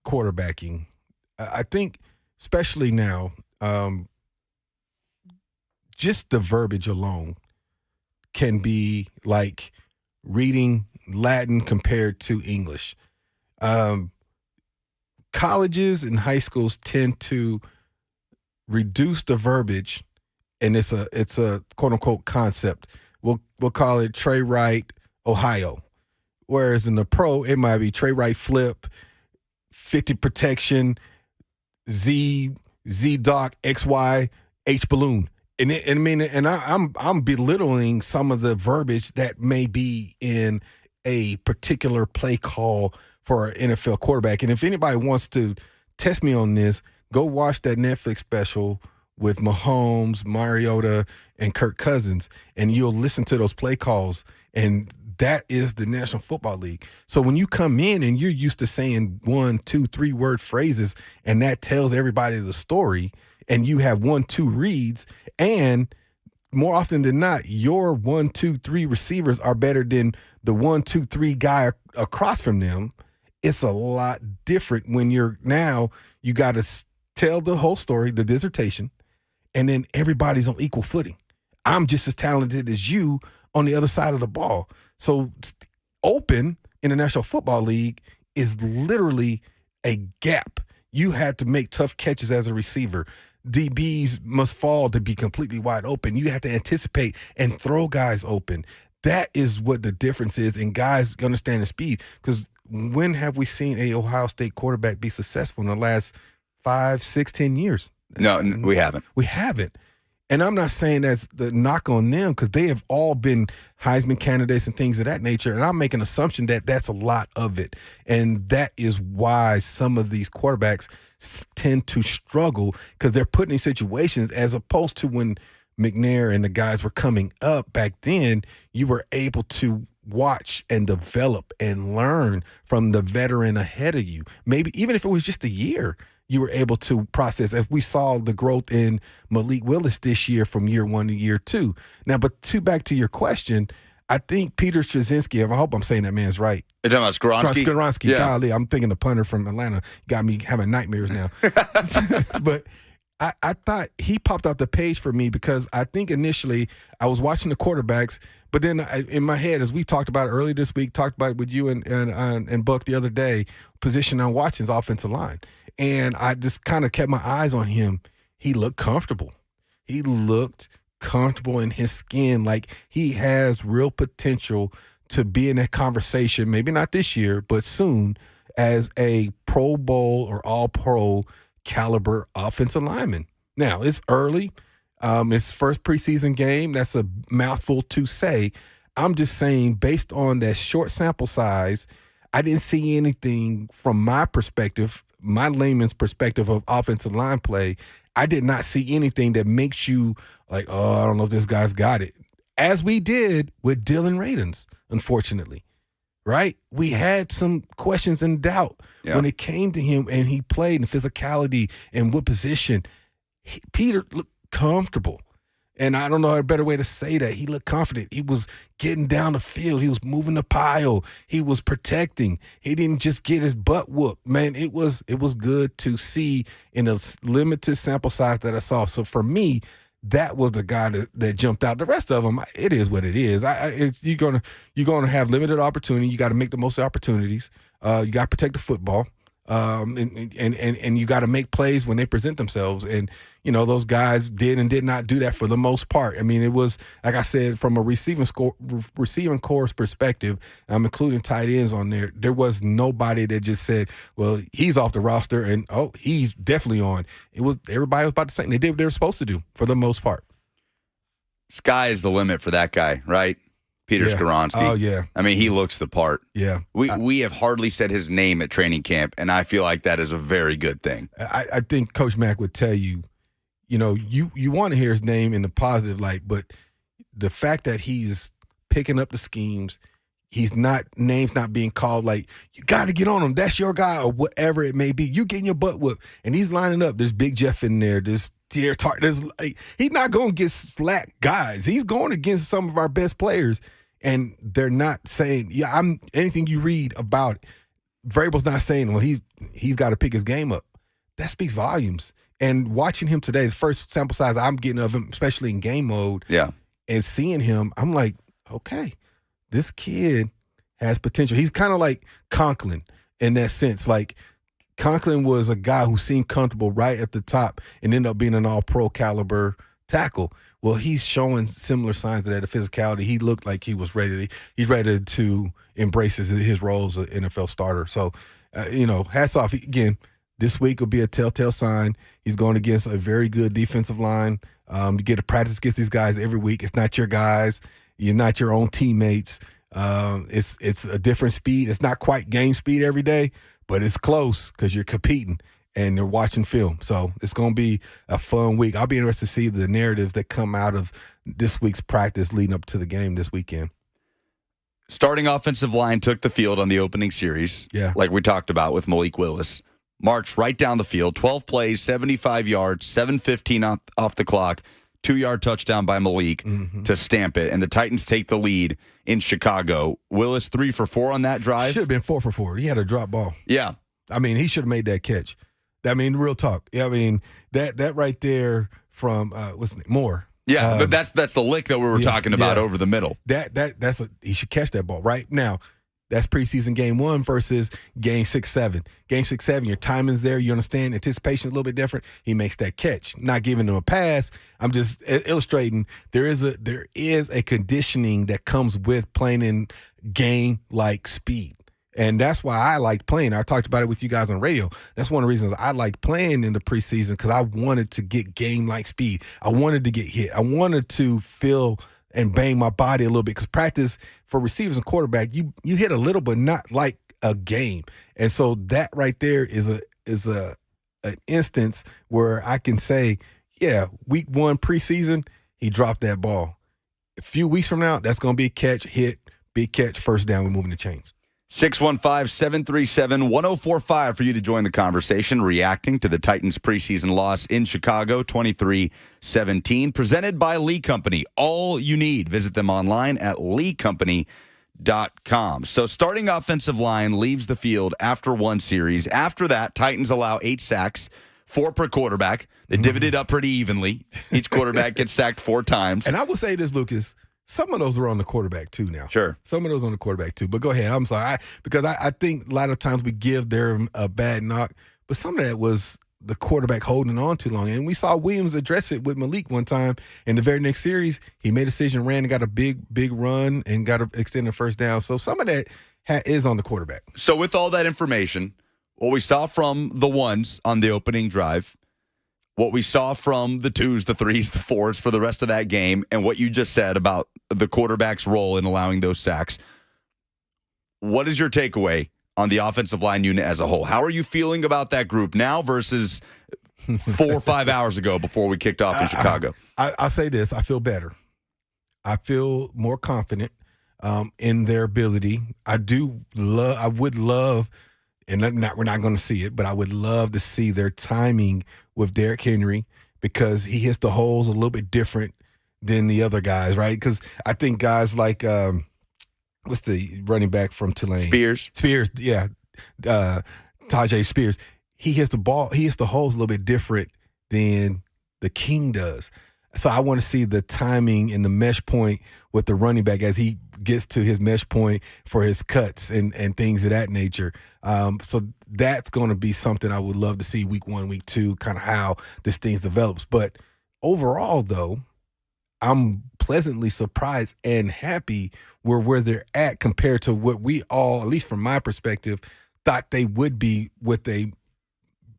quarterbacking. I think, especially now, just the verbiage alone can be like reading Latin compared to English. Colleges and high schools tend to reduce the verbiage, and it's a quote unquote concept. We'll call it Trey Wright, Ohio. Whereas in the pro, it might be Trey Wright flip, 50 protection, Z doc, XY, H balloon. And I'm belittling some of the verbiage that may be in a particular play call for an NFL quarterback. And if anybody wants to test me on this, go watch that Netflix special with Mahomes, Mariota, and Kirk Cousins, and you'll listen to those play calls, and that is the National Football League. So when you come in and you're used to saying 1, 2, 3 word phrases, and that tells everybody the story, and you have 1, 2 reads, and more often than not, your 1, 2, 3 receivers are better than the 1, 2, 3 guy across from them. It's a lot different when you got to tell the whole story, the dissertation, and then everybody's on equal footing. I'm just as talented as you on the other side of the ball. So open in the National Football League is literally a gap. You had to make tough catches as a receiver. DBs must fall to be completely wide open. You have to anticipate and throw guys open. That is what the difference is, and guys understand the speed. Because when have we seen a Ohio State quarterback be successful in the last 5, 6, 10 years? No, we haven't. We haven't. And I'm not saying that's the knock on them, because they have all been Heisman candidates and things of that nature. And I'm making an assumption that that's a lot of it. And that is why some of these quarterbacks tend to struggle, because they're put in situations, as opposed to when McNair and the guys were coming up back then, you were able to watch and develop and learn from the veteran ahead of you. Maybe even if it was just a year, you were able to process, as we saw the growth in Malik Willis this year from year 1 to year 2. Now, but back to your question, I think Peter Straczynski, I hope I'm saying that man's right. You're talking about Skoronski? Skoronski, yeah. Golly, I'm thinking the punter from Atlanta. Got me having nightmares now. But I thought he popped off the page for me, because I think initially I was watching the quarterbacks, but then in my head, as we talked about it earlier this week, talked about it with you and Buck the other day, position I'm watching is offensive line. And I just kind of kept my eyes on him. He looked comfortable. He looked comfortable in his skin, like he has real potential to be in that conversation, maybe not this year, but soon, as a Pro Bowl or All-Pro caliber offensive lineman. Now, it's early. It's first preseason game. That's a mouthful to say. I'm just saying, based on that short sample size, I didn't see anything from my perspective, my layman's perspective of offensive line play. I did not see anything that makes you like, oh, I don't know if this guy's got it. As we did with Dylan Radins, unfortunately, right? We had some questions and doubt when it came to him, and he played in physicality and what position. Peter looked comfortable. And I don't know a better way to say that. He looked confident. He was getting down the field. He was moving the pile. He was protecting. He didn't just get his butt whooped. Man, it was good to see in a limited sample size that I saw. So for me, that was the guy that jumped out. The rest of them, it is what it is. You're gonna have limited opportunity. You got to make the most opportunities. You got to protect the football, and you got to make plays when they present themselves. And those guys did and did not do that for the most part. I mean, it was like I said, from a receiving course perspective. I'm including tight ends on there. There was nobody that just said, "Well, he's off the roster," and he's definitely on. It was everybody was about the same. They did what they were supposed to do for the most part. Sky is the limit for that guy, right? Peter Skoronski. Oh, yeah. I mean, he looks the part. Yeah. We have hardly said his name at training camp, and I feel like that is a very good thing. I think Coach Mack would tell you, you want to hear his name in the positive light, but the fact that he's picking up the schemes, name's not being called like, you got to get on him, that's your guy, or whatever it may be. You getting your butt whooped, and he's lining up. There's Big Jeff in there. There's he's not going to get slack guys. He's going against some of our best players, and they're not saying, anything you read about it, Vrabel's not saying, well, he's got to pick his game up. That speaks volumes. And watching him today, his first sample size I'm getting of him, especially in game mode, and seeing him, I'm like, okay, this kid has potential. He's kind of like Conklin in that sense. Like, Conklin was a guy who seemed comfortable right at the top and ended up being an all-pro caliber tackle. Well, he's showing similar signs of that, the physicality. He looked like he was ready. He's ready to embrace his role as an NFL starter. So, hats off. Again, this week will be a telltale sign. He's going against a very good defensive line. You get to practice against these guys every week. It's not your guys. You're not your own teammates. It's a different speed. It's not quite game speed every day, but it's close because you're competing and you're watching film. So it's going to be a fun week. I'll be interested to see the narratives that come out of this week's practice leading up to the game this weekend. Starting offensive line took the field on the opening series, like we talked about with Malik Willis. Marched right down the field, 12 plays, 75 yards, 7:15 off the clock, 2-yard touchdown by Malik to stamp it. And the Titans take the lead in Chicago. Willis 3 for 4 on that drive. Should have been 4 for 4. He had a drop ball. Yeah. I mean, he should have made that catch. I mean, real talk. Yeah, I mean, that right there from what's his name? Moore. Yeah, that's the lick that we were talking about over the middle. He should catch that ball right now. That's preseason game 1 versus game 6-7. Game 6-7, your timing's there. You understand anticipation a little bit different. He makes that catch. Not giving him a pass. I'm just illustrating there is a conditioning that comes with playing in game like speed. And that's why I liked playing. I talked about it with you guys on radio. That's one of the reasons I liked playing in the preseason, because I wanted to get game-like speed. I wanted to get hit. I wanted to feel and bang my body a little bit, because practice for receivers and quarterback, you hit a little, but not like a game. And so that right there is an instance where I can say, week 1 preseason, he dropped that ball. A few weeks from now, that's going to be a catch, hit, big catch, first down, we're moving the chains. 615-737-1045 for you to join the conversation, reacting to the Titans' preseason loss in Chicago, 23-17, presented by Lee Company. All you need. Visit them online at leecompany.com. So starting offensive line leaves the field after 1 series. After that, Titans allow 8 sacks, 4 per quarterback. They divvied it up pretty evenly. Each quarterback gets sacked 4 times. And I will say this, Lucas. Some of those are on the quarterback, too, now. Sure. Some of those on the quarterback, too. But go ahead. I'm sorry. Because I think a lot of times we give them a bad knock. But some of that was the quarterback holding on too long. And we saw Williams address it with Malik one time. In the very next series, he made a decision, ran and got a big run and got an extended first down. So some of that is on the quarterback. So with all that information, what we saw from the 1s on the opening drive, what we saw from the 2s, the 3s, the 4s for the rest of that game, and what you just said about the quarterback's role in allowing those sacks, what is your takeaway on the offensive line unit as a whole? How are you feeling about that group now versus 4 or 5 hours ago before we kicked off in Chicago? I'll say this. I feel better. I feel more confident in their ability. I would love, and we're not going to see it, but I would love to see their timing with Derrick Henry, because he hits the holes a little bit different than the other guys, right? Because I think guys like what's the running back from Tulane? Spears, yeah. Tajay Spears. He hits the holes a little bit different than the King does. So I want to see the timing and the mesh point with the running back as he gets to his mesh point for his cuts and things of that nature. So that's going to be something I would love to see week 1, week 2, kind of how this thing develops. But overall, though, I'm pleasantly surprised and happy where they're at compared to what we all, at least from my perspective, thought they would be with a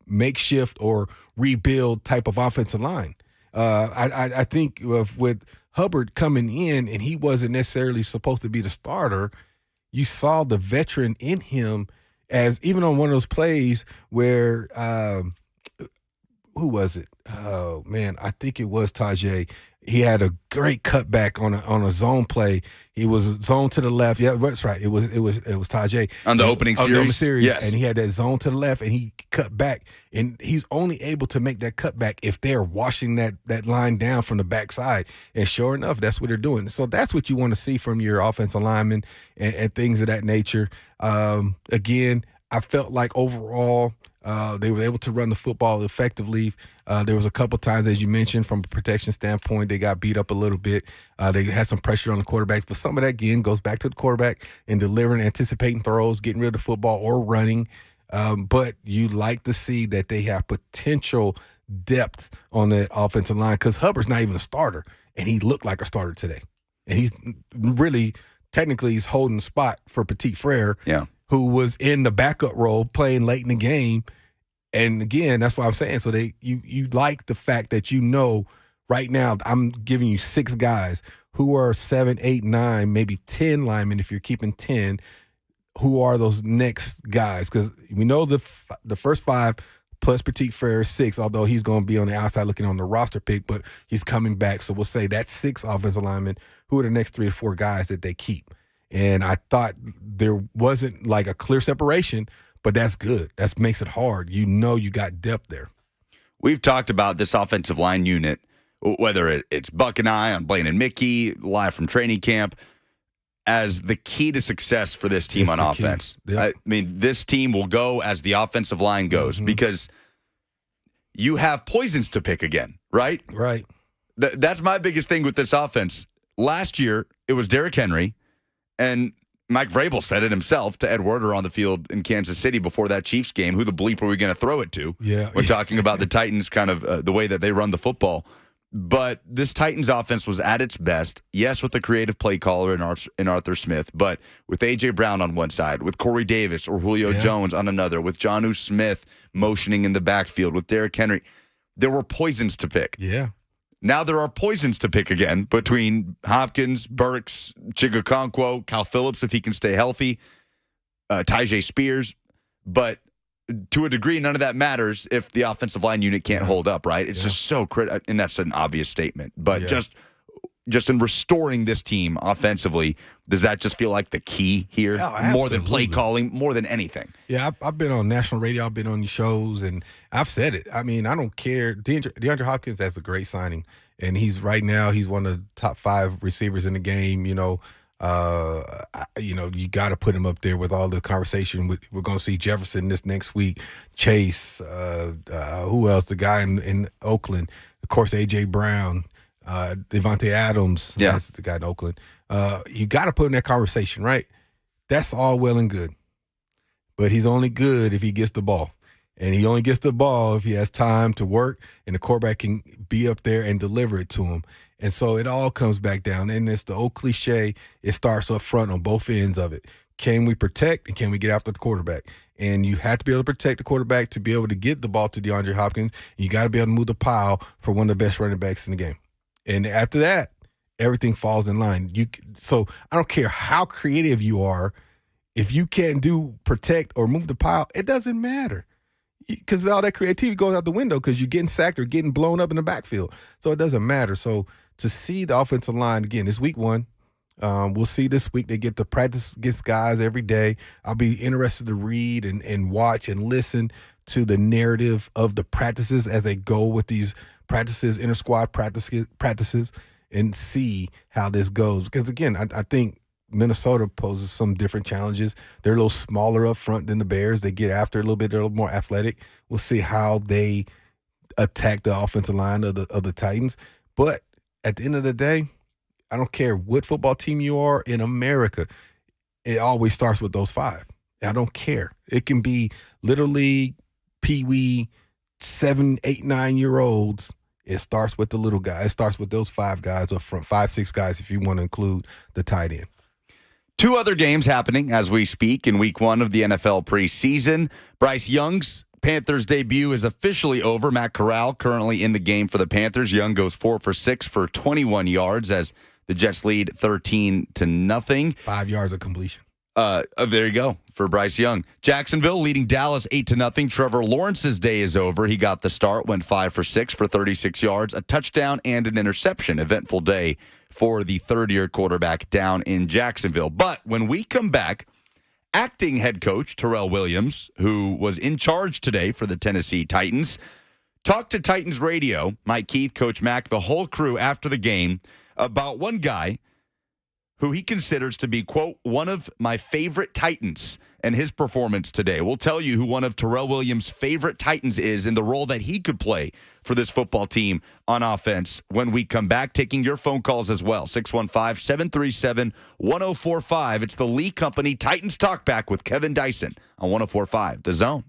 makeshift or rebuild type of offensive line. I think with Hubbard coming in and he wasn't necessarily supposed to be the starter, you saw the veteran in him as even on one of those plays where who was it? Oh man, I think it was Tajay. He had a great cutback on a zone play. He was zone to the left. Yeah, that's right. It was Tajay on the opening series. Yes, and he had that zone to the left, and he cut back. And he's only able to make that cutback if they're washing that line down from the backside. And sure enough, that's what they're doing. So that's what you want to see from your offensive linemen and things of that nature. Again, I felt like overall they were able to run the football effectively. There was a couple times, as you mentioned, from a protection standpoint, they got beat up a little bit. They had some pressure on the quarterbacks, but some of that, again, goes back to the quarterback and delivering, anticipating throws, getting rid of the football or running. But you like to see that they have potential depth on the offensive line because Hubbard's not even a starter, and he looked like a starter today. And he's really, technically, he's holding the spot for Petit Frere, who was in the backup role playing late in the game. And again, that's what I'm saying. So you like the fact that right now I'm giving you 6 guys who are 7, 8, 9, maybe 10 linemen if you're keeping 10. Who are those next guys? Because we know the first 5 plus Petit Frere 6, although he's going to be on the outside looking on the roster pick, but he's coming back. So we'll say that's 6 offensive linemen. Who are the next 3 or 4 guys that they keep? And I thought there wasn't like a clear separation, but that's good. That makes it hard. You got depth there. We've talked about this offensive line unit, whether it's Buck and I on Blaine and Mickey, live from training camp, as the key to success for this team on offense. Yep. I mean, this team will go as the offensive line goes because you have poisons to pick again, right? Right. That's my biggest thing with this offense. Last year, it was Derrick Henry, and Mike Vrabel said it himself to Ed Werder on the field in Kansas City before that Chiefs game. Who the bleep are we going to throw it to? Yeah. We're talking about the Titans, kind of the way that they run the football. But this Titans offense was at its best, yes, with the creative play caller in Arthur Smith, but with A.J. Brown on one side, with Corey Davis or Julio Jones on another, with Jonnu Smith motioning in the backfield, with Derrick Henry. There were poisons to pick. Yeah. Now there are poisons to pick again between Hopkins, Burks, Chigakonkwo, Cal Phillips if he can stay healthy, Tyjae Spears. But to a degree, none of that matters if the offensive line unit can't hold up, right? It's just so critical, and that's an obvious statement. But just in restoring this team offensively, does that just feel like the key here? Oh, more than play calling, more than anything? Yeah, I've been on national radio. I've been on these shows, and I've said it. I mean, I don't care. DeAndre Hopkins, that's a great signing. And he's one of the top 5 receivers in the game. You got to put him up there with all the conversation. We're going to see Jefferson this next week, Chase, who else? The guy in Oakland, of course, A.J. Brown, Devontae Adams. Yeah. That's the guy in Oakland. You got to put in that conversation, right? That's all well and good. But he's only good if he gets the ball. And he only gets the ball if he has time to work and the quarterback can be up there and deliver it to him. And so it all comes back down. And it's the old cliche, it starts up front on both ends of it. Can we protect and can we get after the quarterback? And you have to be able to protect the quarterback to be able to get the ball to DeAndre Hopkins. You got to be able to move the pile for one of the best running backs in the game. And after that, everything falls in line. So I don't care how creative you are. If you can't protect or move the pile, it doesn't matter. Because all that creativity goes out the window because you're getting sacked or getting blown up in the backfield. So it doesn't matter. So to see the offensive line, again, it's week 1. We'll see this week. They get to practice against guys every day. I'll be interested to read and watch and listen to the narrative of the practices as they go with these practices, inter-squad practices, and see how this goes. Because, again, I think Minnesota poses some different challenges. They're a little smaller up front than the Bears. They get after a little bit. They're a little more athletic. We'll see how they attack the offensive line of the Titans. But at the end of the day, I don't care what football team you are in America, it always starts with those 5. I don't care. It can be Little League, Pee Wee, 7, 8, 9-year-olds. It starts with the little guy. It starts with those 5 guys up front, 5, 6 guys if you want to include the tight end. 2 other games happening as we speak in week 1 of the NFL preseason. Bryce Young's Panthers debut is officially over. Matt Corral currently in the game for the Panthers. Young goes 4 for 6 for 21 yards as the Jets lead 13-0. 5 yards of completion. There you go for Bryce Young. Jacksonville leading Dallas 8-0. Trevor Lawrence's day is over. He got the start, went 5 for 6 for 36 yards, a touchdown and an interception. Eventful day for the third-year quarterback down in Jacksonville. But when we come back, acting head coach Terrell Williams, who was in charge today for the Tennessee Titans, talked to Titans Radio, Mike Keith, Coach Mack, the whole crew after the game about one guy who he considers to be, quote, one of my favorite Titans and his performance today. We'll tell you who one of Terrell Williams' favorite Titans is and the role that he could play for this football team on offense when we come back, taking your phone calls as well. 615-737-1045. It's the Lee Company Titans Talkback with Kevin Dyson on 1045 The Zone.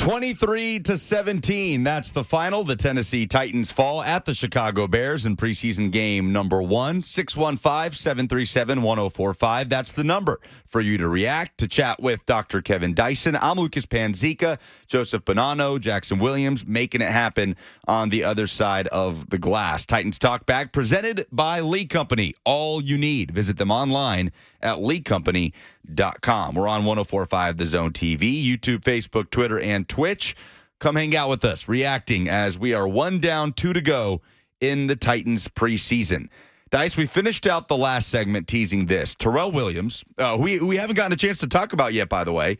23-17. That's the final. The Tennessee Titans fall at the Chicago Bears in preseason game number 1. 615-737-1045. That's the number for you to react, to chat with Dr. Kevin Dyson. I'm Lucas Panzica, Joseph Bonanno, Jackson Williams, making it happen on the other side of the glass. Titans Talkback, presented by Lee Company. All you need. Visit them online at leecompany.com. We're on 104.5 The Zone TV, YouTube, Facebook, Twitter, and Twitch. Come hang out with us, reacting as we are 1 down, 2 to go in the Titans preseason. Dice, we finished out the last segment teasing this. Terrell Williams, we haven't gotten a chance to talk about yet, by the way.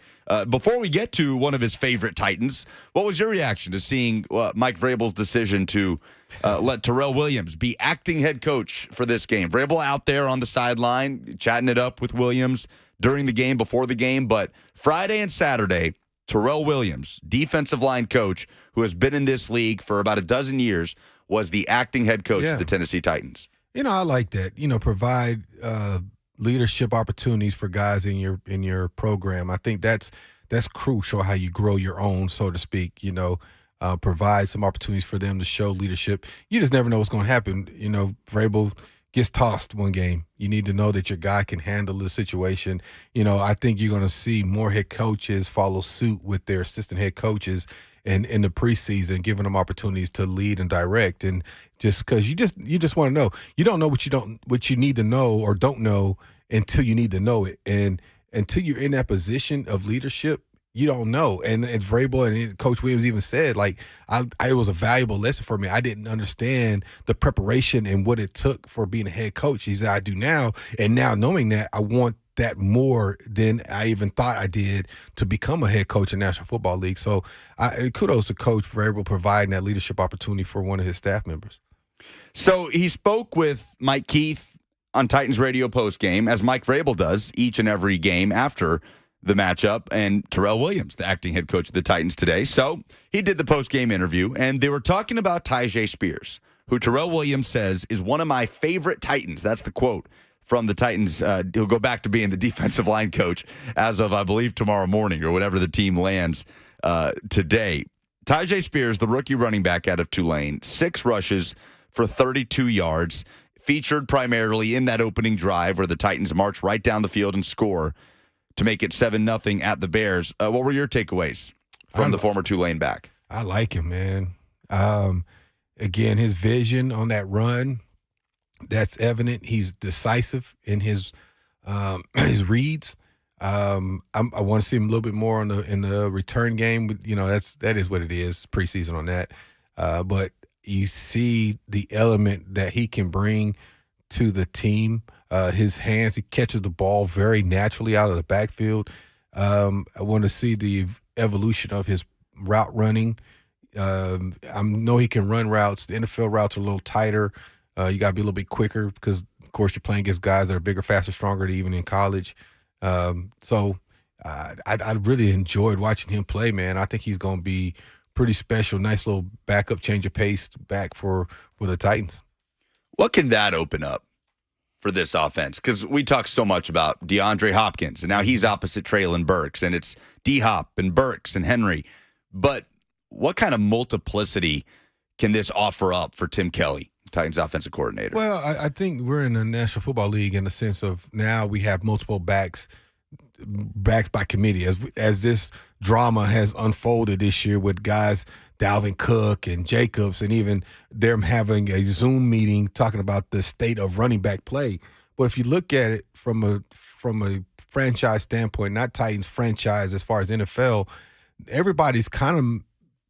Before we get to one of his favorite Titans, what was your reaction to seeing Mike Vrabel's decision to let Terrell Williams be acting head coach for this game? Vrabel out there on the sideline, chatting it up with Williams during the game, before the game. But Friday and Saturday, Terrell Williams, defensive line coach who has been in this league for about a dozen years, was the acting head coach of the Tennessee Titans. You know, I like that. You know, provide leadership opportunities for guys in your program. I think that's crucial, how you grow your own, so to speak. You know, provide some opportunities for them to show leadership. You just never know what's going to happen. You know, Vrabel gets tossed one game. You need to know that your guy can handle the situation. You know, I think you're going to see more head coaches follow suit with their assistant head coaches in the preseason, giving them opportunities to lead and direct. And just because you just want to know, you don't know what you need to know or don't know until you need to know it. And until you're in that position of leadership, you don't know. And Vrabel and Coach Williams even said, like, it was a valuable lesson for me. I didn't understand the preparation and what it took for being a head coach. He said, I do now. And now knowing that, I want that more than I even thought I did to become a head coach in National Football League. So kudos to Coach Vrabel providing that leadership opportunity for one of his staff members. So he spoke with Mike Keith on Titans radio postgame, as Mike Vrabel does each and every game after the matchup, and Terrell Williams, the acting head coach of the Titans today. So he did the postgame interview, and they were talking about Tyjae Spears, who Terrell Williams says is one of my favorite Titans. That's the quote from the Titans. He'll go back to being the defensive line coach as of, I believe, tomorrow morning or whatever the team lands today. Tyjae Spears, the rookie running back out of Tulane, 6 rushes for 32 yards, featured primarily in that opening drive where the Titans march right down the field and score to make it 7-0 at the Bears. What were your takeaways from the former Tulane back? I like him, man. Again, his vision on that run, that's evident. He's decisive in his reads. I want to see him a little bit more in the return game. You know, that is what it is, preseason on that. But you see the element that he can bring to the team. His hands, he catches the ball very naturally out of the backfield. I want to see the evolution of his route running. I know he can run routes. The NFL routes are a little tighter. You got to be a little bit quicker because, of course, you're playing against guys that are bigger, faster, stronger than even in college. So I really enjoyed watching him play, man. I think he's going to be pretty special. Nice little backup, change of pace back for the Titans. What can that open up for this offense? Because we talk so much about DeAndre Hopkins, and now he's opposite Treylon Burks, and it's D-Hop and Burks and Henry. But what kind of multiplicity can this offer up for Tim Kelly, Titans offensive coordinator? Well, I think we're in the National Football League in the sense of now we have multiple backs by committee. As this drama has unfolded this year with guys Dalvin Cook and Jacobs, and even them having a Zoom meeting talking about the state of running back play. But if you look at it from a franchise standpoint, not Titans franchise as far as NFL, everybody's kind of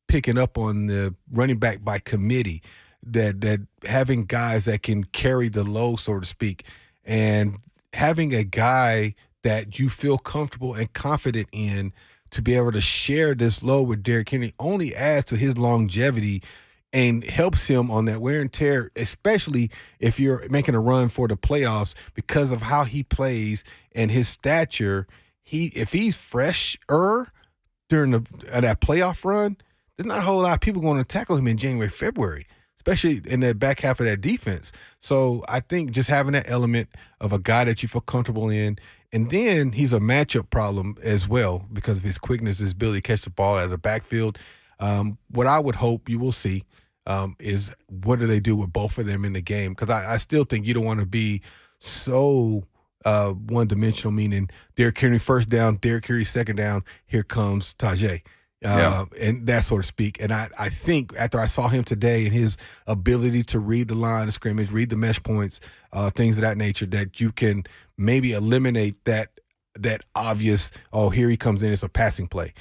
picking up on the running back by committee, that having guys that can carry the load, so to speak, and having a guy that you feel comfortable and confident in to be able to share this load with Derrick Henry only adds to his longevity and helps him on that wear and tear, especially if you're making a run for the playoffs because of how he plays and his stature. If he's fresher during that playoff run, there's not a whole lot of people going to tackle him in January, February. especially in that back half of that defense. So I think just having that element of a guy that you feel comfortable in, and then he's a matchup problem as well because of his quickness, his ability to catch the ball out of the backfield. What I would hope you will see is what do they do with both of them in the game? Because I still think you don't want to be so one-dimensional, meaning Derrick Henry first down, Derrick Henry second down, here comes Tajay. And that sort of speak. And I think after I saw him today and his ability to read the line of scrimmage, read the mesh points, things of that nature, that you can maybe eliminate that obvious, here he comes in, it's a passing play.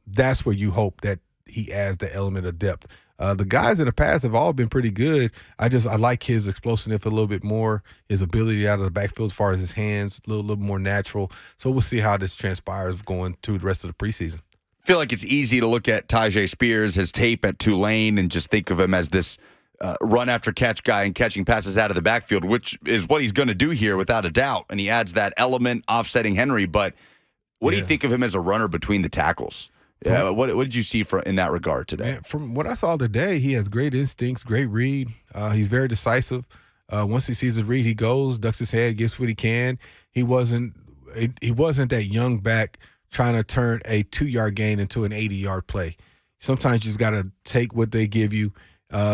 That's where you hope that he adds the element of depth. The guys in the past have all been pretty good. I like his explosiveness a little bit more, his ability out of the backfield as far as his hands, a little more natural. So we'll see how this transpires going through the rest of the preseason. I feel like it's easy to look at Tajay Spears, his tape at Tulane, and just think of him as this run-after-catch guy and catching passes out of the backfield, which is what he's going to do here without a doubt. And he adds that element offsetting Henry. But what do you think of him as a runner between the tackles? Yeah, what did you see in that regard today? Man, from what I saw today, he has great instincts, great read. He's very decisive. Once he sees his read, he goes, ducks his head, gets what he can. He wasn't that young back trying to turn a 2-yard gain into an 80-yard play. Sometimes you just got to take what they give you.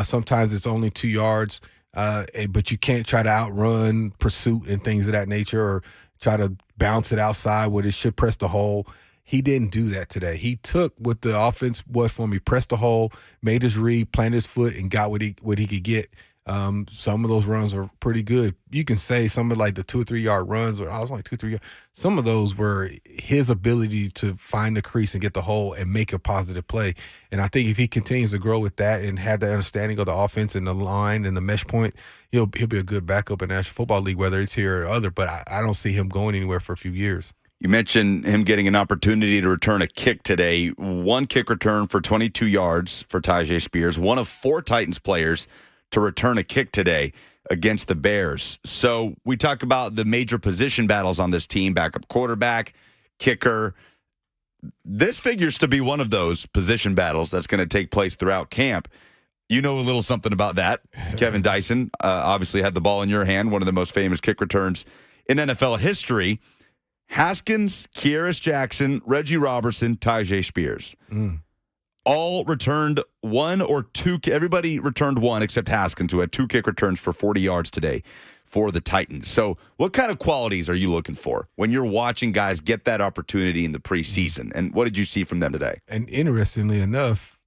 Sometimes it's only 2 yards, but you can't try to outrun pursuit and things of that nature or try to bounce it outside where it should press the hole. He didn't do that today. He took what the offense was for him. He pressed the hole, made his read, planted his foot, and got what he could get. Some of those runs were pretty good. You can say some of like the 2 or 3 yard runs, or I was only 2 or 3 yards. Some of those were his ability to find the crease and get the hole and make a positive play. And I think if he continues to grow with that and have that understanding of the offense and the line and the mesh point, he'll be a good backup in the National Football League, whether it's here or other. But I don't see him going anywhere for a few years. You mentioned him getting an opportunity to return a kick today. 1 kick return for 22 yards for Tajay Spears, one of 4 Titans players to return a kick today against the Bears. So we talk about the major position battles on this team, backup quarterback, kicker. This figures to be one of those position battles that's going to take place throughout camp. You know a little something about that. Kevin Dyson obviously had the ball in your hand, one of the most famous kick returns in NFL history. Haskins, Kearis Jackson, Reggie Robertson, Tajay Spears. All returned 1 or 2. Everybody returned 1 except Haskins, who had 2 kick returns for 40 yards today for the Titans. So what kind of qualities are you looking for when you're watching guys get that opportunity in the preseason? And what did you see from them today? And interestingly enough,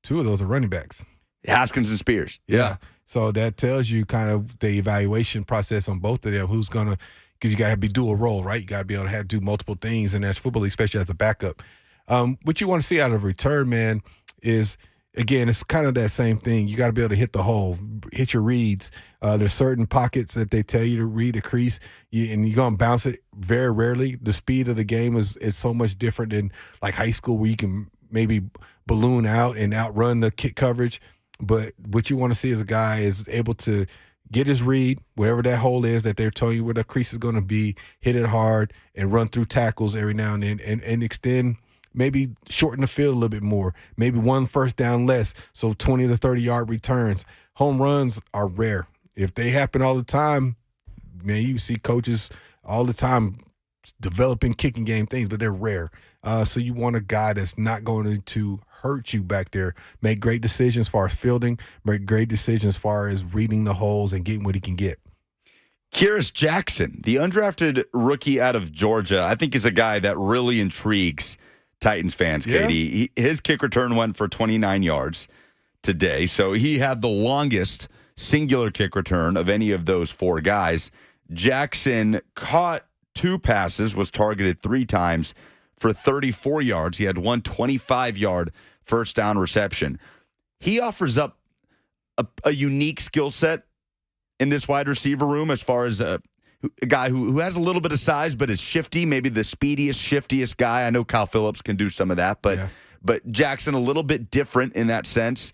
2 of those are running backs. Haskins and Spears. Yeah. So that tells you kind of the evaluation process on both of them, who's going to – because you got to be dual role, right? You got to be able to do multiple things in National Football League, especially as a backup. What you want to see out of return, man, is, again, it's kind of that same thing. You got to be able to hit the hole, hit your reads. There's certain pockets that they tell you to read the crease, and you're going to bounce it very rarely. The speed of the game is so much different than like high school where you can maybe balloon out and outrun the kick coverage. But what you want to see as a guy is able to get his read, wherever that hole is that they're telling you where the crease is going to be, hit it hard, and run through tackles every now and then, and extend, maybe shorten the field a little bit more, maybe 1 first down less, so 20 to 30-yard returns. Home runs are rare. If they happen all the time, man, you see coaches all the time developing kicking game things, but they're rare. So you want a guy that's not going to hurt you back there, make great decisions as far as fielding, make great decisions as far as reading the holes and getting what he can get. Kearis Jackson, the undrafted rookie out of Georgia, I think is a guy that really intrigues Titans fans, Katie. His kick return went for 29 yards today, so he had the longest singular kick return of any of those 4 guys. Jackson caught 2 passes, was targeted 3 times for 34 yards. He had 1 25-yard first down reception. He offers up a unique skill set in this wide receiver room as far as a guy who has a little bit of size but is shifty, maybe the speediest, shiftiest guy. I know Kyle Phillips can do some of that, but Jackson a little bit different in that sense.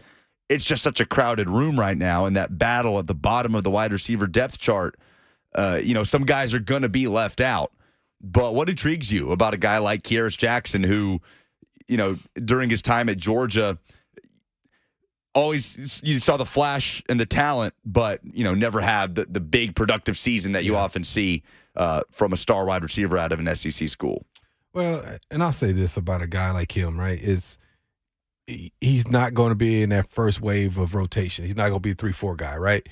It's just such a crowded room right now, and that battle at the bottom of the wide receiver depth chart, some guys are going to be left out. But what intrigues you about a guy like Kearis Jackson who, during his time at Georgia, always you saw the flash and the talent, but never had the big productive season that you often see from a star wide receiver out of an SEC school. Well, and I'll say this about a guy like him, right? He's not going to be in that first wave of rotation. He's not going to be a 3-4 guy, right?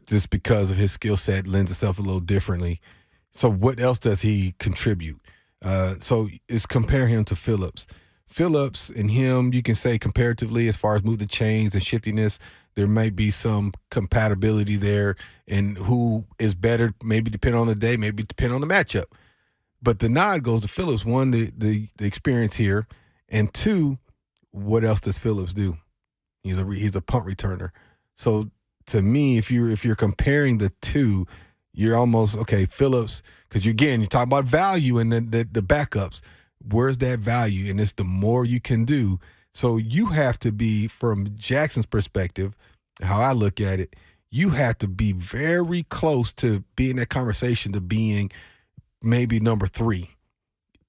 Just because of his skill set lends itself a little differently. So what else does he contribute? So it's compare him to Phillips. Phillips and him, you can say comparatively as far as move the chains and shiftiness, there may be some compatibility there, and who is better, maybe depending on the day, maybe depending on the matchup. But the nod goes to Phillips. One, the experience here, and two, what else does Phillips do? He's a punt returner. So to me, if you're comparing the two, you're almost okay. Phillips, because you're talking about value and the backups. Where's that value? And it's the more you can do. So you have to be, from Jackson's perspective, how I look at it, you have to be very close to being that conversation, to being maybe number 3,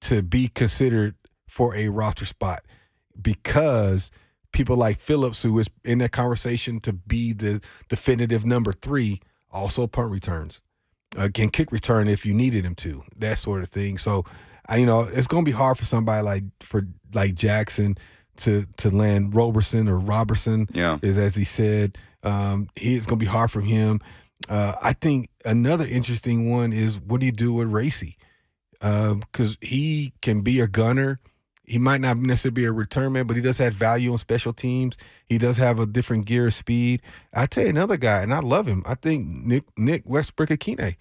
to be considered for a roster spot, because people like Phillips, who is in that conversation to be the definitive number 3, also punt returns, can kick return if you needed him to, that sort of thing. So, it's going to be hard for somebody like Jackson to land Roberson or Robertson, as he said. It's going to be hard for him. I think another interesting one is, what do you do with Racy? Because he can be a gunner. He might not necessarily be a return man, but he does have value on special teams. He does have a different gear of speed. I tell you another guy, and I love him. I think Nick Westbrook-Akine.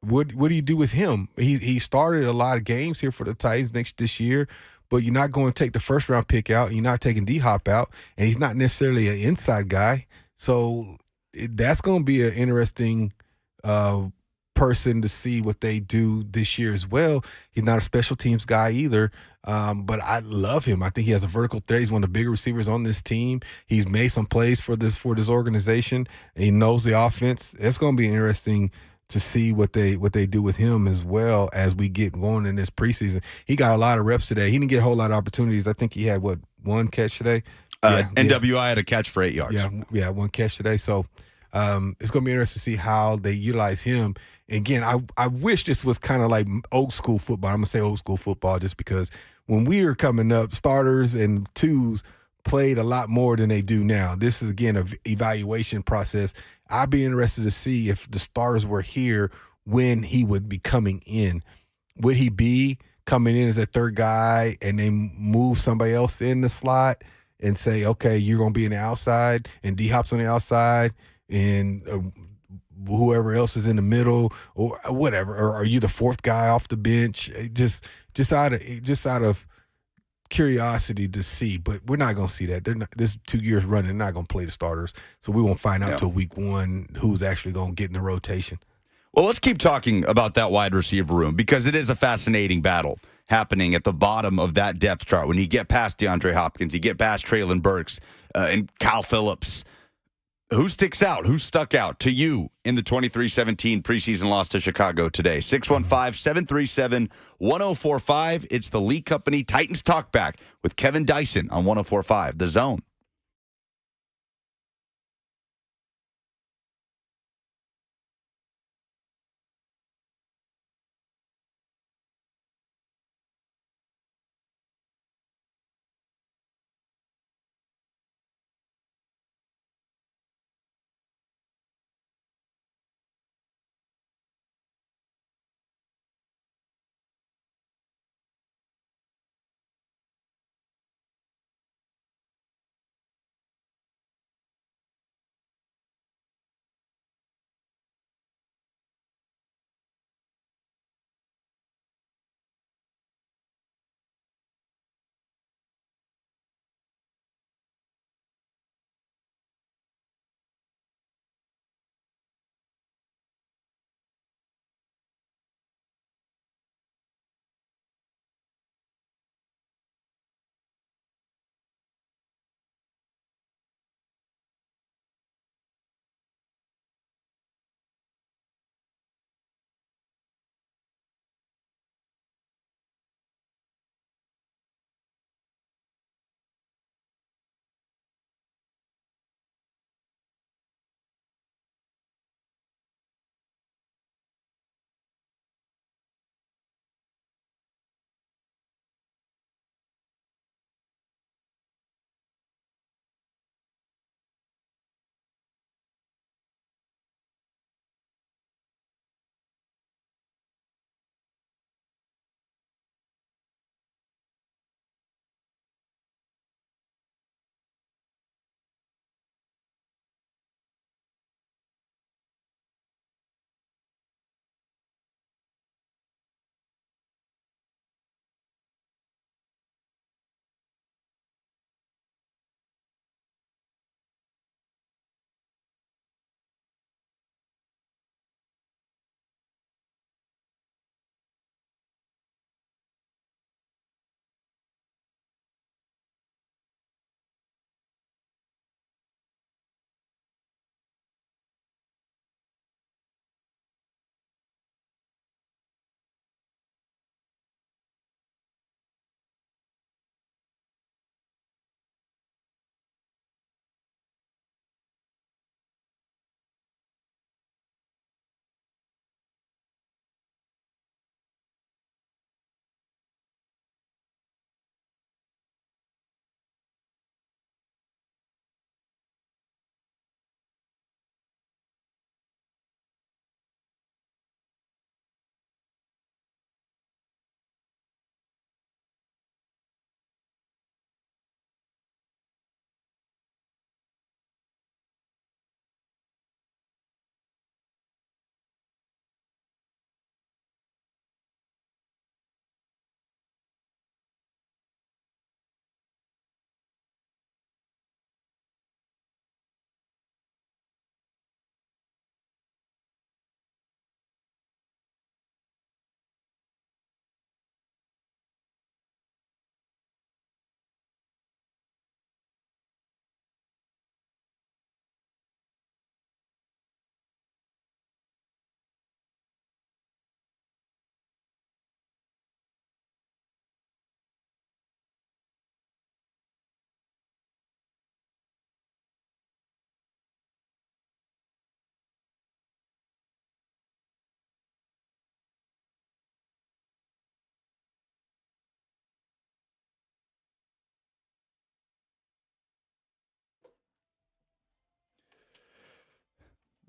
What do you do with him? He started a lot of games here for the Titans this year, but you're not going to take the first round pick out. You're not taking D-Hop out, and he's not necessarily an inside guy. So that's going to be an interesting person to see what they do this year as well. He's not a special teams guy either, but I love him. I think he has a vertical threat. He's one of the bigger receivers on this team. He's made some plays for this organization. He knows the offense. It's going to be interesting to see what they do with him as well as we get going in this preseason. He got a lot of reps today. He didn't get a whole lot of opportunities. I think he had, one catch today? NWI had a catch for 8 yards. Yeah, one catch today. So it's going to be interesting to see how they utilize him. Again, I wish this was kind of like old school football. I'm going to say old school football just because when we were coming up, starters and twos played a lot more than they do now. This is, again, an evaluation process. I'd be interested to see if the starters were here when he would be coming in. Would he be coming in as a third guy and then move somebody else in the slot and say, okay, you're going to be in the outside and D-Hop's on the outside and whoever else is in the middle or whatever? Or are you the fourth guy off the bench? Just out of curiosity to see, but we're not going to see that. They're not, this 2 years running, they're not going to play the starters, so we won't find out till week 1 who's actually going to get in the rotation. Well, let's keep talking about that wide receiver room because it is a fascinating battle happening at the bottom of that depth chart. When you get past DeAndre Hopkins, you get past Treylon Burks and Kyle Phillips. Who sticks out? Who stuck out to you in the 23-17 preseason loss to Chicago today? 615-737-1045. It's the Lee Company Titans Talkback with Kevin Dyson on 1045 The Zone.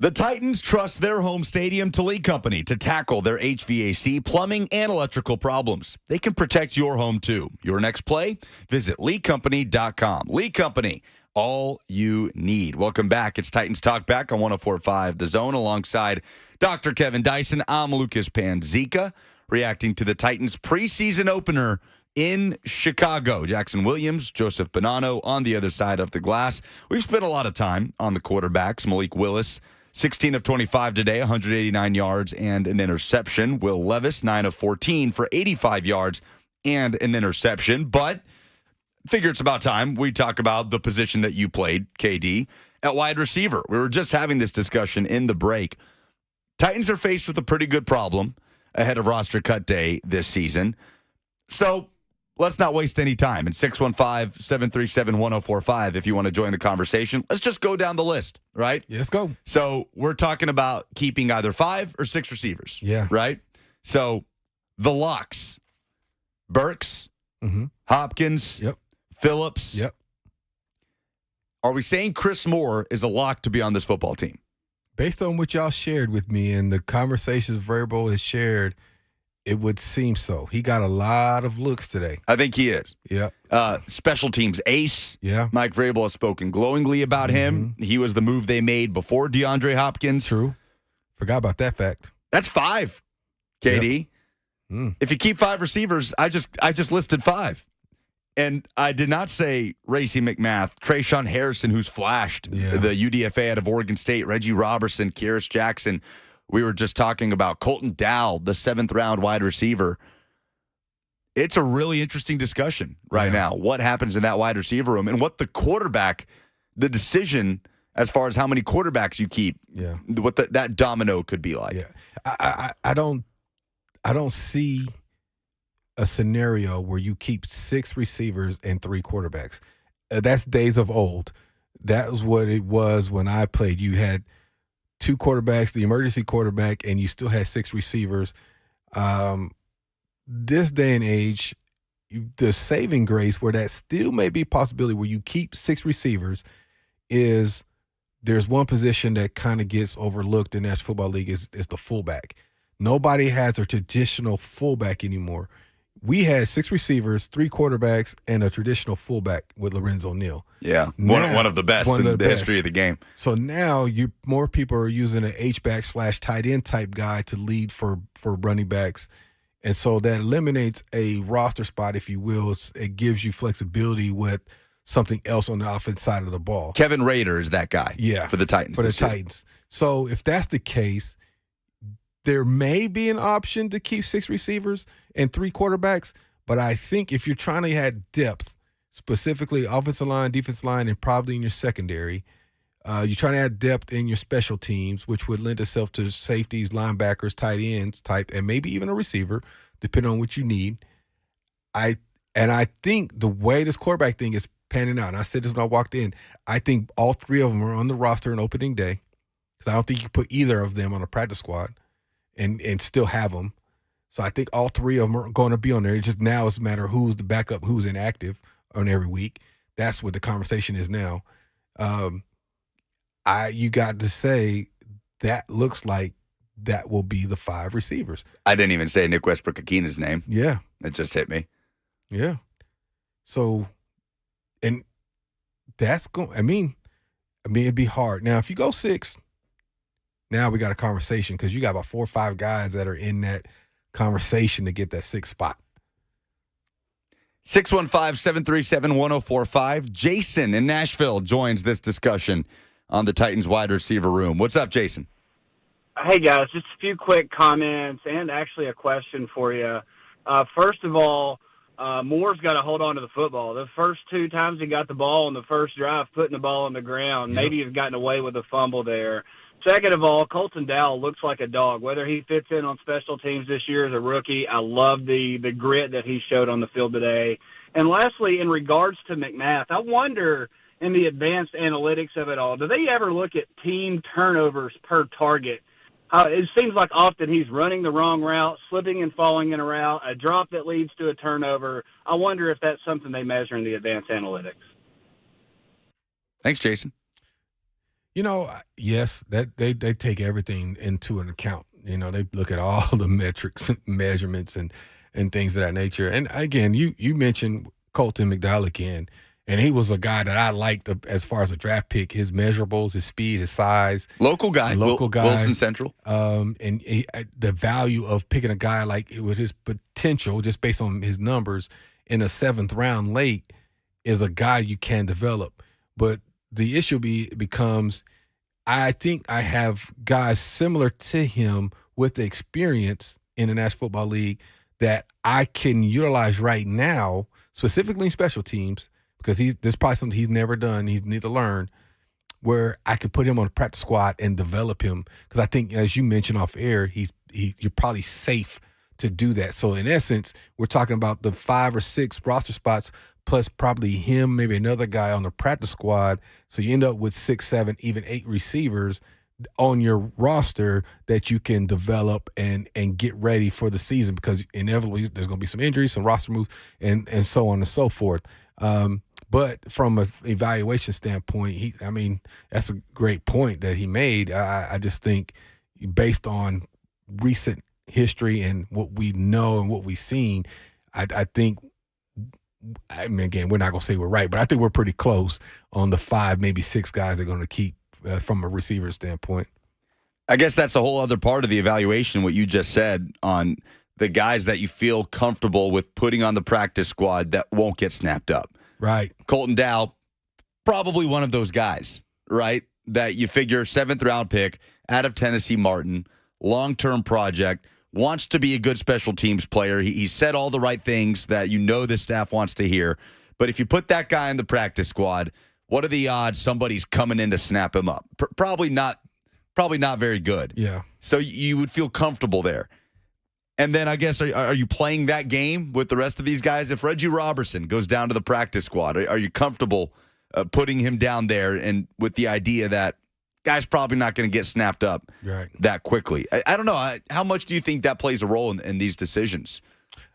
The Titans trust their home stadium to Lee Company to tackle their HVAC, plumbing, and electrical problems. They can protect your home, too. Your next play? Visit LeeCompany.com. Lee Company, all you need. Welcome back. It's Titans Talkback on 104.5 The Zone alongside Dr. Kevin Dyson. I'm Lucas Panzica, reacting to the Titans preseason opener in Chicago. Jackson Williams, Joseph Bonanno on the other side of the glass. We've spent a lot of time on the quarterbacks. Malik Willis, 16 of 25 today, 189 yards and an interception. Will Levis, 9 of 14 for 85 yards and an interception. But figure it's about time we talk about the position that you played, KD, at wide receiver. We were just having this discussion in the break. Titans are faced with a pretty good problem ahead of roster cut day this season. So let's not waste any time. And 615-737-1045 if you want to join the conversation. Let's just go down the list, right? Yeah, let's go. So we're talking about keeping either 5 or 6 receivers. Yeah. Right? So the locks, Burks, Hopkins, Phillips. Yep. Are we saying Chris Moore is a lock to be on this football team? Based on what y'all shared with me and the conversations Verbal has shared, it would seem so. He got a lot of looks today. I think he is. Yeah. Special teams ace. Yeah. Mike Vrabel has spoken glowingly about him. He was the move they made before DeAndre Hopkins. True. Forgot about that fact. That's 5, KD. Yep. If you keep 5 receivers, I just listed 5. And I did not say Racey McMath, Trayshawn Harrison, who's flashed, the UDFA out of Oregon State, Reggie Robertson, Kyrus Jackson. We were just talking about Colton Dow, the 7th-round wide receiver. It's a really interesting discussion right now. What happens in that wide receiver room and what the quarterback, the decision as far as how many quarterbacks you keep, what that domino could be like. Yeah, I don't see a scenario where you keep 6 receivers and 3 quarterbacks. That's days of old. That was what it was when I played. You had 2 quarterbacks, the emergency quarterback, and you still had 6 receivers. This day and age, the saving grace where that still may be a possibility where you keep 6 receivers is there's one position that kind of gets overlooked in the National Football League is the fullback. Nobody has a traditional fullback anymore. We had 6 receivers, 3 quarterbacks, and a traditional fullback with Lorenzo Neal. Yeah, one of the best in the history of the game. So now more people are using an H-back / tight end type guy to lead for running backs. And so that eliminates a roster spot, if you will. It gives you flexibility with something else on the offense side of the ball. Kevin Rader is that guy for the Titans. For the Titans. So if that's the case, there may be an option to keep 6 receivers and 3 quarterbacks, but I think if you're trying to add depth, specifically offensive line, defensive line, and probably in your secondary, you're trying to add depth in your special teams, which would lend itself to safeties, linebackers, tight ends type, and maybe even a receiver, depending on what you need. I think the way this quarterback thing is panning out, and I said this when I walked in, I think all 3 of them are on the roster on opening day because I don't think you put either of them on a practice squad and still have them. So I think all 3 of them are going to be on there. It's just now it's a matter of who's the backup, who's inactive on every week. That's what the conversation is now. You got to say that looks like that will be the 5 receivers. I didn't even say Nick Westbrook-Akina's name. Yeah. It just hit me. Yeah. So, and that's going, I mean, it'd be hard. Now, if you go 6, now we got a conversation because you got about 4 or 5 guys that are in that conversation to get that 6th spot. 615-737-1045. Jason in Nashville joins this discussion on the Titans wide receiver room. What's up, Jason? Hey, guys, just a few quick comments and actually a question for you. First of all, Moore's got to hold on to the football. The first 2 times he got the ball on the first drive, putting the ball on the ground, maybe he's gotten away with a fumble there. Second of all, Colton Dowell looks like a dog. Whether he fits in on special teams this year as a rookie, I love the grit that he showed on the field today. And lastly, in regards to McMath, I wonder in the advanced analytics of it all, do they ever look at team turnovers per target? It seems like often he's running the wrong route, slipping and falling in a route, a drop that leads to a turnover. I wonder if that's something they measure in the advanced analytics. Thanks, Jason. Yes, that they take everything into an account. They look at all the metrics, measurements, and things of that nature. And again, you mentioned Colton McDowell again, and he was a guy that I liked as far as a draft pick. His measurables, his speed, his size. Local guy. Wilson Central. And the value of picking a guy like with his potential, just based on his numbers, in a 7th round late, is a guy you can develop. But the issue becomes, I think I have guys similar to him with the experience in the National Football League that I can utilize right now, specifically in special teams, because there's probably something he's never done, he needs to learn, where I could put him on the practice squad and develop him. Because I think, as you mentioned off air, you're probably safe to do that. So in essence, we're talking about the 5 or 6 roster spots plus probably him, maybe another guy on the practice squad. So you end up with 6, 7, even 8 receivers on your roster that you can develop and get ready for the season, because inevitably there's going to be some injuries, some roster moves, and so on and so forth. But from an evaluation standpoint, that's a great point that he made. I just think based on recent history and what we know and what we've seen, I think, again, we're not going to say we're right, but I think we're pretty close on the 5, maybe 6 guys they're going to keep from a receiver standpoint. I guess that's a whole other part of the evaluation, what you just said, on the guys that you feel comfortable with putting on the practice squad that won't get snapped up. Right. Colton Dow, probably one of those guys, right? That you figure 7th round pick out of Tennessee Martin, long-term project, wants to be a good special teams player. He said all the right things that the staff wants to hear. But if you put that guy in the practice squad, what are the odds somebody's coming in to snap him up? Probably not very good. Yeah. So you would feel comfortable there. And then I guess, are you playing that game with the rest of these guys? If Reggie Robertson goes down to the practice squad, are you comfortable putting him down there and with the idea that guy's probably not going to get snapped up that quickly? I don't know. How much do you think that plays a role in these decisions?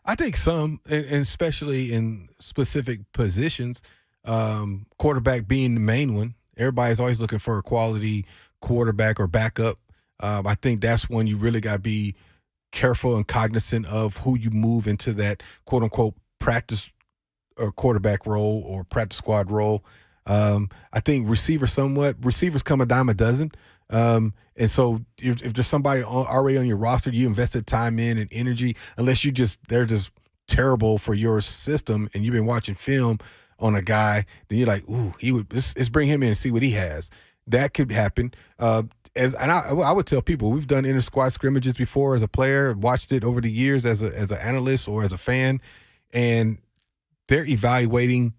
I think some, and especially in specific positions, quarterback being the main one. Everybody's always looking for a quality quarterback or backup. I think that's when you really got to be careful and cognizant of who you move into that quote-unquote practice or quarterback role or practice squad role. I think receivers come a dime a dozen. And so if there's somebody already on your roster, you invested time in and energy, unless they're just terrible for your system and you've been watching film on a guy, then you're like, ooh, let's bring him in and see what he has. That could happen. I would tell people, we've done inter-squad scrimmages before as a player, watched it over the years as an analyst or as a fan, and they're evaluating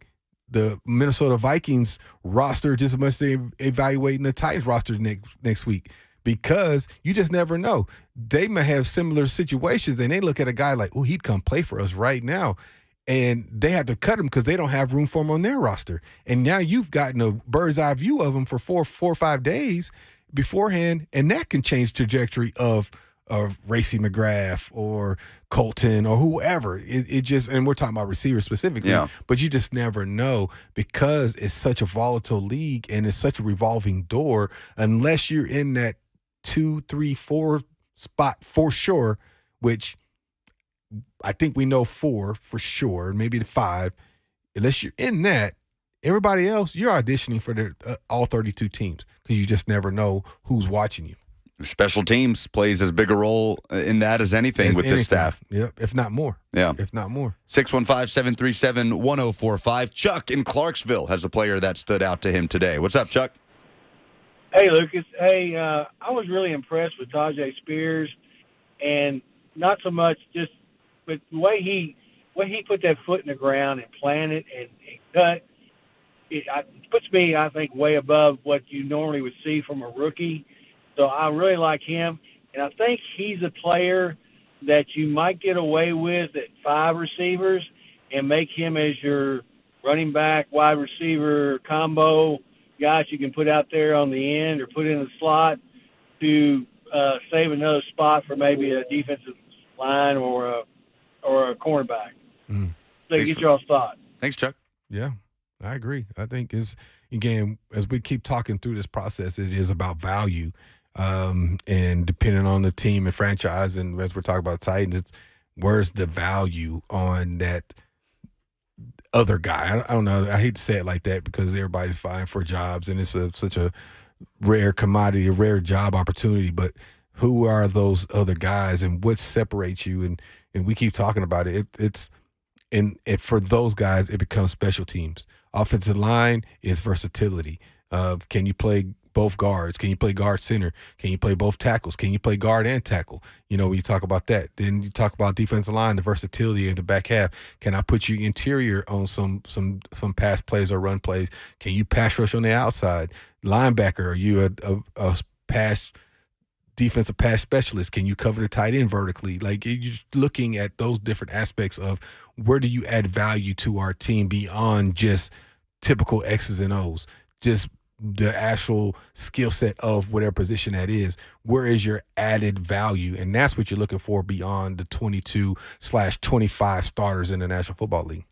the Minnesota Vikings roster just as much as they're evaluating the Titans roster next week, because you just never know. They may have similar situations, and they look at a guy like, oh, he'd come play for us right now. And they have to cut him because they don't have room for him on their roster. And now you've gotten a bird's eye view of him for 4 or 5 days beforehand, and that can change trajectory of Racy McGrath or Colton or whoever. It just, and we're talking about receivers specifically, but you just never know, because it's such a volatile league and it's such a revolving door. Unless you're in that 2, 3, 4 spot for sure, which I think we know 4 for sure, maybe the 5. Unless you're in that, everybody else, you're auditioning for all 32 teams, because you just never know who's watching you. Special teams plays as big a role in that as anything with this staff. Yep, if not more. Yeah. If not more. 615-737-1045. Chuck in Clarksville has a player that stood out to him today. What's up, Chuck? Hey, Lucas. Hey, I was really impressed with Tajay Spears, and not so much just, but the way he put that foot in the ground and planted and cut, it puts me, I think, way above what you normally would see from a rookie. So I really like him, and I think he's a player that you might get away with at 5 receivers and make him as your running back, wide receiver combo guys you can put out there on the end or put in the slot to save another spot for maybe a defensive line or a cornerback. So get your thought. Thanks, Chuck. Yeah, I agree. I think again, as we keep talking through this process, it is about value. And depending on the team and franchise, and as we're talking about Titans, it's where's the value on that other guy? I don't know. I hate to say it like that because everybody's vying for jobs, and it's such a rare commodity, a rare job opportunity. But who are those other guys, and what separates you? And we keep talking about it. And for those guys, it becomes special teams. Offensive line is versatility. Can you play both guards? Can you play guard center? Can you play both tackles? Can you play guard and tackle? When you talk about that, then you talk about defensive line, the versatility in the back half. Can I put you interior on some pass plays or run plays? Can you pass rush on the outside? Linebacker, are you a defensive pass specialist? Can you cover the tight end vertically? Like, you're looking at those different aspects of where do you add value to our team beyond just typical X's and O's, just the actual skill set of whatever position that is. Where is your added value? And that's what you're looking for beyond the 22/25 starters in the National Football League.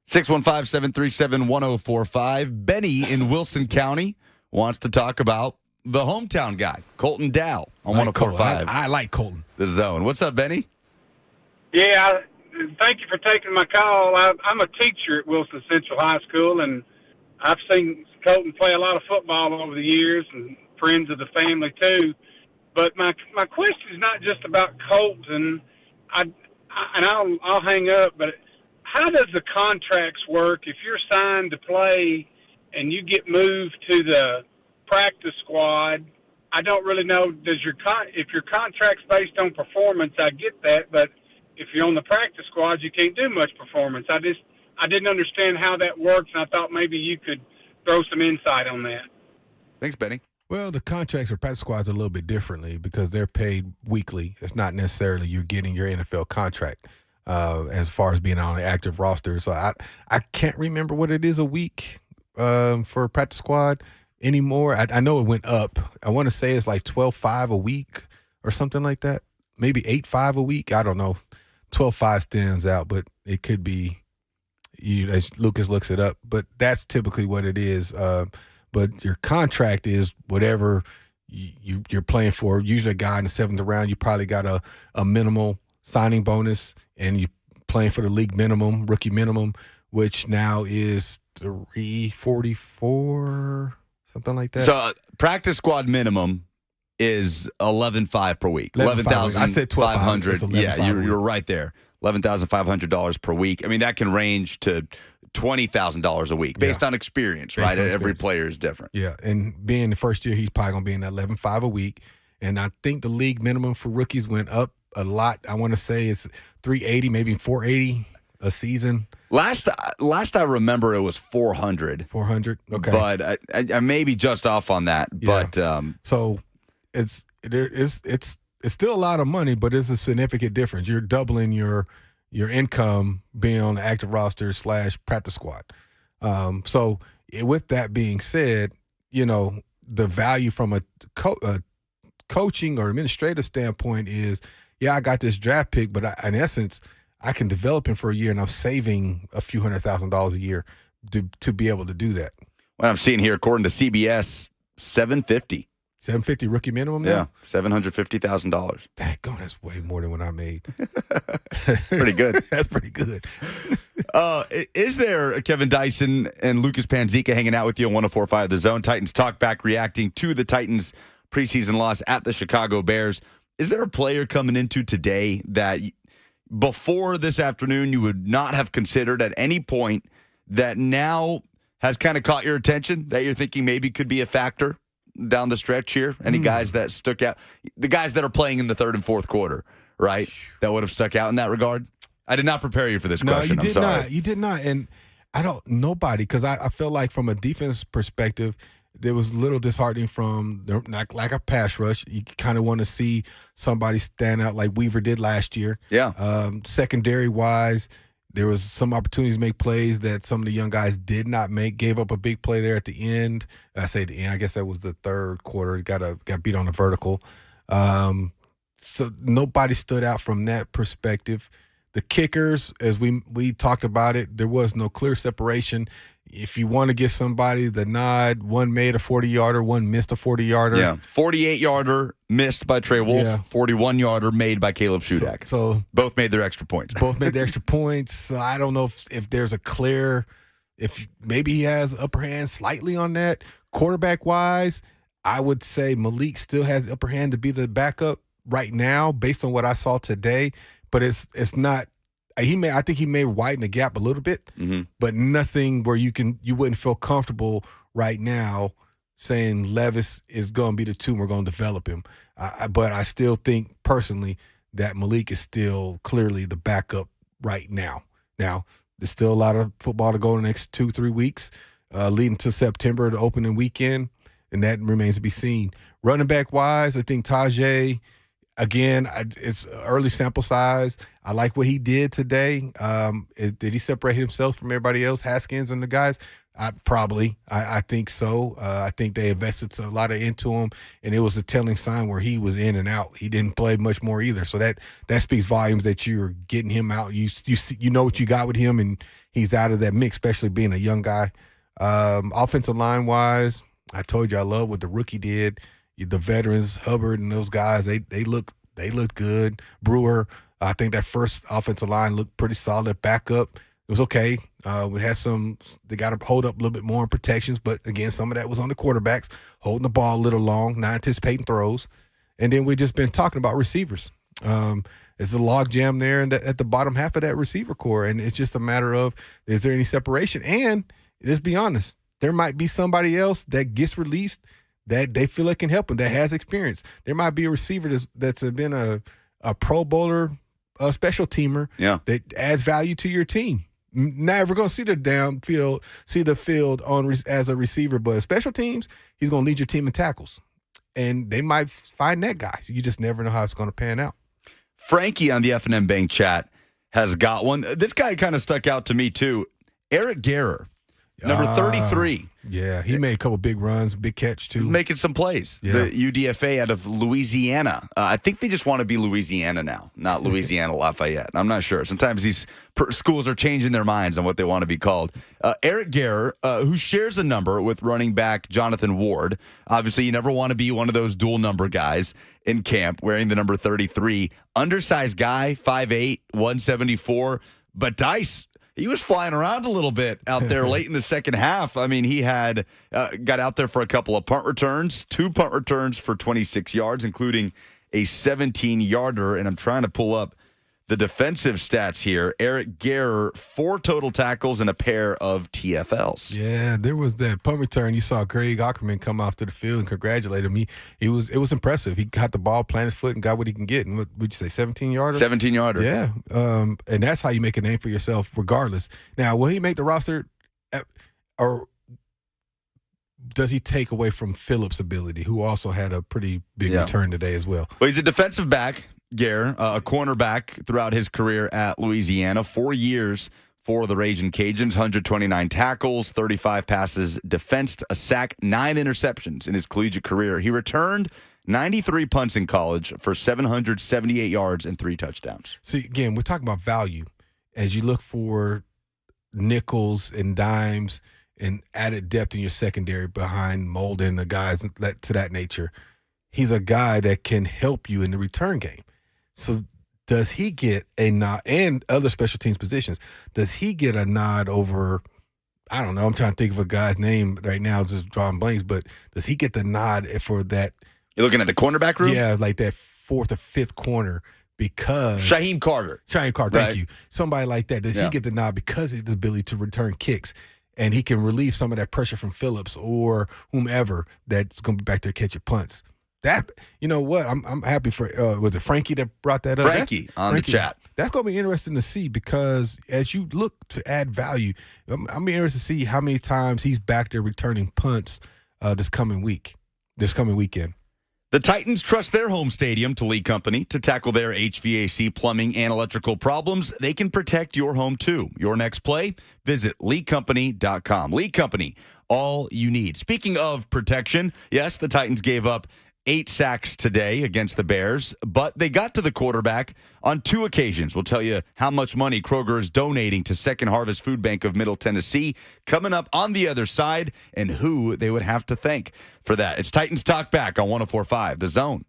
615-737-1045. Benny in Wilson County wants to talk about the hometown guy, Colton Dow, on 104.5. I like Colton. The Zone. What's up, Benny? Yeah, thank you for taking my call. I'm a teacher at Wilson Central High School, and I've seen Colton play a lot of football over the years, and friends of the family too. But my question is not just about Colton. I'll hang up. But how does the contracts work if you're signed to play and you get moved to the practice squad? I don't really know. If your contract's based on performance, I get that. But if you're on the practice squad, you can't do much performance. I didn't understand how that works, and I thought maybe you could throw some insight on that. Thanks, Benny. Well, the contracts for practice squads are a little bit differently because they're paid weekly. It's not necessarily you're getting your NFL contract as far as being on an active roster. So I can't remember what it is a week for a practice squad anymore. I know it went up. I want to say it's like $12.5 a week or something like that. Maybe $8.5 a week. I don't know. 12.5 stands out, but it could be. As Lucas looks it up, but that's typically what it is. But your contract is whatever you're playing for. Usually a guy in the 7th round, you probably got a minimal signing bonus, and you're playing for the league minimum, rookie minimum, which now is $344, something like that. So practice squad minimum is $11.5 per week. 11,500. I said 12,500. Yeah, you're right there. $11,500 per week. I mean, that can range to $20,000 a week based on experience, right? Every player is different. Yeah, and being the first year, he's probably going to be in that $11.5 a week. And I think the league minimum for rookies went up a lot. I want to say it's $380, maybe $480 a season. Last I remember, it was $400. $400, okay. But I may be just off on that. Yeah. But so it's still a lot of money, but it's a significant difference. You're doubling your income being on the active roster / practice squad. So with that being said, the value from a coaching or administrative standpoint is, I got this draft pick, but in essence, I can develop him for a year, and I'm saving a few $100,000 a year to be able to do that. What I'm seeing here, according to CBS, $750. $750 rookie minimum now? Yeah, $750,000. Daggone, that's way more than what I made. Pretty good. That's pretty good. Is there, Kevin Dyson and Lucas Panzica hanging out with you on 104.5 The Zone? Titans Talkback reacting to the Titans' preseason loss at the Chicago Bears. Is there a player coming into today that before this afternoon you would not have considered at any point that now has kind of caught your attention, that you're thinking maybe could be a factor down the stretch here? Any guys that stuck out? The guys that are playing in the third and fourth quarter, right? That would have stuck out in that regard? I did not prepare you for this question. No, you did not. And nobody, because I feel like from a defense perspective, there was a little disheartening from like a pass rush. You kind of want to see somebody stand out like Weaver did last year. Yeah. Secondary-wise, there was some opportunities to make plays that some of the young guys did not make. Gave up a big play there at the end. I say the end. I guess that was the third quarter. Got beat on the vertical. So nobody stood out from that perspective. The kickers, as we talked about it, there was no clear separation. if you want to get somebody the nod, one made a 40-yarder, one missed a 40-yarder. Yeah, 48-yarder missed by Trey Wolf, Yeah. 41-yarder made by Caleb Shudak. So both made their extra points. both made the extra points. So I don't know if there's a clear, if maybe he has upper hand slightly on that. Quarterback-wise, I would say Malik still has the upper hand to be the backup right now based on what I saw today. But it's not. I think he may widen the gap a little bit, but nothing where you wouldn't feel comfortable right now saying Levis is going to be the two and we're going to develop him. But I still think personally that Malik is still clearly the backup right now. Now, there's still a lot of football to go in the next 2-3 weeks, leading to September, the opening weekend, and that remains to be seen. Running back wise, I think Tajay. Again, it's early sample size. I like what he did today. Did he separate himself from everybody else, Haskins and the guys? Probably. I think so. I think they invested a lot into him, and it was a telling sign where he was in and out. He didn't play much more either. So that speaks volumes that you're getting him out. You know what you got with him, and he's out of that mix, especially being a young guy. Offensive line-wise, I told you I love what the rookie did. The veterans, Hubbard and those guys, they look good. Brewer, I think that first offensive line looked pretty solid. Backup, it was okay. We had they got to hold up a little bit more in protections, but again, some of that was on the quarterbacks, holding the ball a little long, not anticipating throws. And then we've just been talking about receivers. It's a log jam there at the bottom half of that receiver core, and it's just a matter of, is there any separation? And let's be honest, there might be somebody else that gets released that they feel it can help them, that has experience. There might be a receiver that's been a Pro Bowler, a special teamer that adds value to your team. Not ever going to see the field as a receiver, but special teams, he's going to lead your team in tackles. And they might find that guy. You just never know how it's going to pan out. Frankie on the F&M Bank chat has got one. This guy kind of stuck out to me, too. Eric Garrer, number 33. Yeah, he made a couple big runs, big catch, too. Making some plays. Yeah. The UDFA out of Louisiana. I think they just want to be Louisiana now, not Louisiana Lafayette. I'm not sure. Sometimes these schools are changing their minds on what they want to be called. Eric Garrer, who shares a number with running back Jonathan Ward. Obviously, you never want to be one of those dual number guys in camp wearing the number 33. Undersized guy, 5'8", 174. But Dice, he was flying around a little bit out there late in the second half. I mean, he had got out there for a couple of punt returns, 2 punt returns for 26 yards, including a 17-yarder. And I'm trying to pull up the defensive stats here. Eric Garrer, 4 total tackles and a pair of TFLs. Yeah, there was that punt return. You saw Greg Ackerman come off to the field and congratulate him. It was impressive. He got the ball, planted his foot, and got what he can get. And what would you say, 17-yarder? 17-yarder. Yeah, and that's how you make a name for yourself regardless. Now, will he make the roster, or does he take away from Phillips' ability, who also had a pretty big return today as well? Well, he's a defensive back. Garrer, a cornerback throughout his career at Louisiana, 4 years for the Ragin' Cajuns, 129 tackles, 35 passes defensed, a sack, 9 interceptions in his collegiate career. He returned 93 punts in college for 778 yards and 3 touchdowns. See, again, we're talking about value. As you look for nickels and dimes and added depth in your secondary behind Molden and the guys to that nature, he's a guy that can help you in the return game. So does he get a nod, and other special teams positions, does he get a nod over, I don't know, I'm trying to think of a guy's name right now, just drawing blanks, but does he get the nod for that? You're looking at the cornerback room? Yeah, like that 4th or 5th corner, because Shaheem Carter, thank you. Somebody like that. Does he get the nod because of his ability to return kicks? And he can relieve some of that pressure from Phillips or whomever that's going to be back there catching punts. That, you know what, I'm happy for, was it Frankie that brought that up? Frankie on the chat. That's going to be interesting to see, because as you look to add value, I'm be interested to see how many times he's back there returning punts this coming weekend. The Titans trust their home stadium to Lee Company to tackle their HVAC, plumbing, and electrical problems. They can protect your home, too. Your next play? Visit LeeCompany.com. Lee Company, all you need. Speaking of protection, yes, the Titans gave up 8 sacks today against the Bears, but they got to the quarterback on 2 occasions. We'll tell you how much money Kroger is donating to Second Harvest Food Bank of Middle Tennessee coming up on the other side and who they would have to thank for that. It's Titans Talkback on 104.5 The Zone.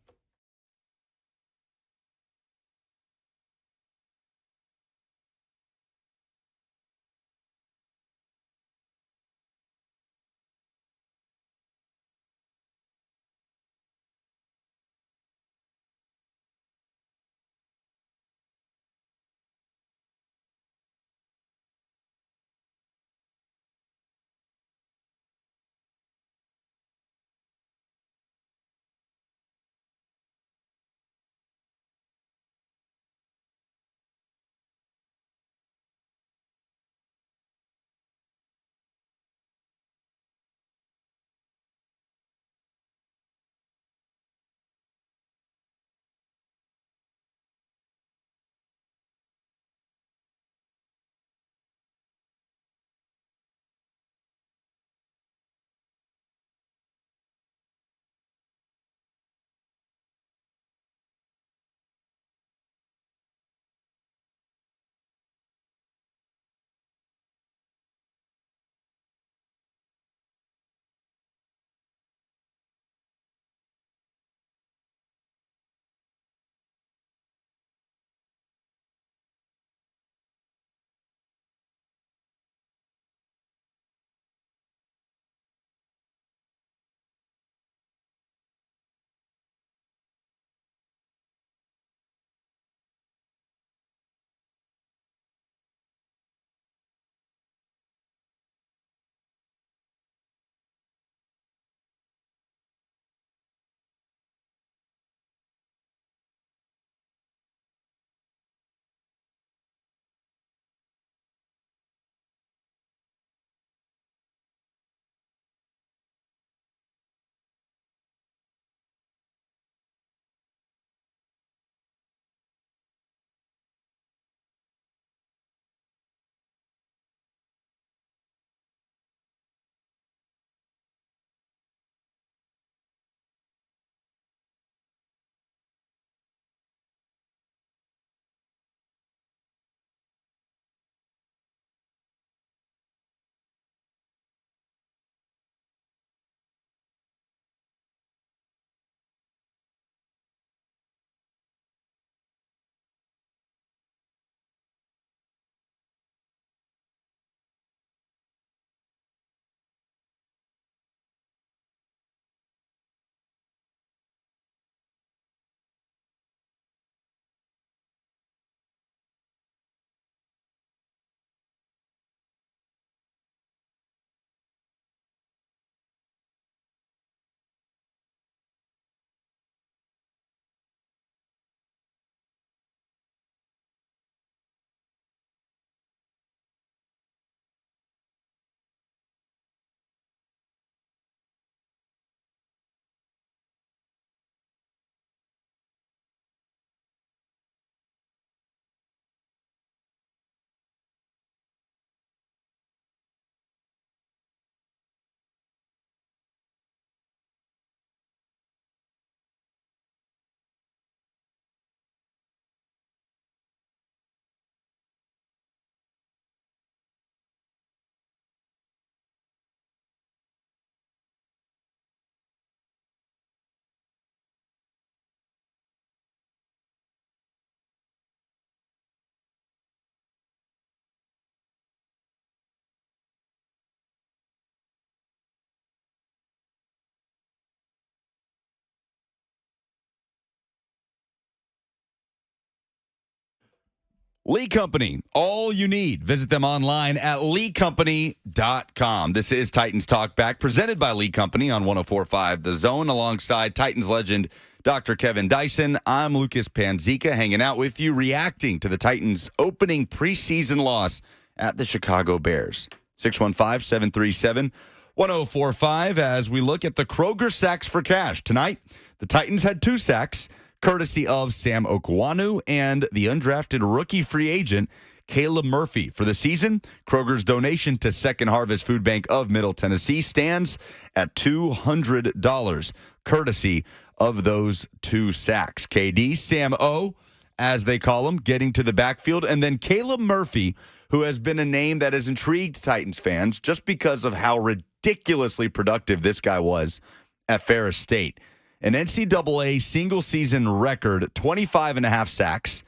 Lee Company, all you need. Visit them online at leecompany.com. This is Titans Talkback, presented by Lee Company on 104.5 The Zone, alongside Titans legend Dr. Kevin Dyson. I'm Lucas Panzica, hanging out with you, reacting to the Titans' opening preseason loss at the Chicago Bears. 615-737-1045 as we look at the Kroger sacks for cash. Tonight, the Titans had 2 sacks, courtesy of Sam Okwanu and the undrafted rookie free agent Caleb Murphy. For the season, Kroger's donation to Second Harvest Food Bank of Middle Tennessee stands at $200, courtesy of those 2 sacks. KD, Sam O, as they call him, getting to the backfield. And then Caleb Murphy, who has been a name that has intrigued Titans fans just because of how ridiculously productive this guy was at Ferris State. An NCAA single-season record, 25 and a half sacks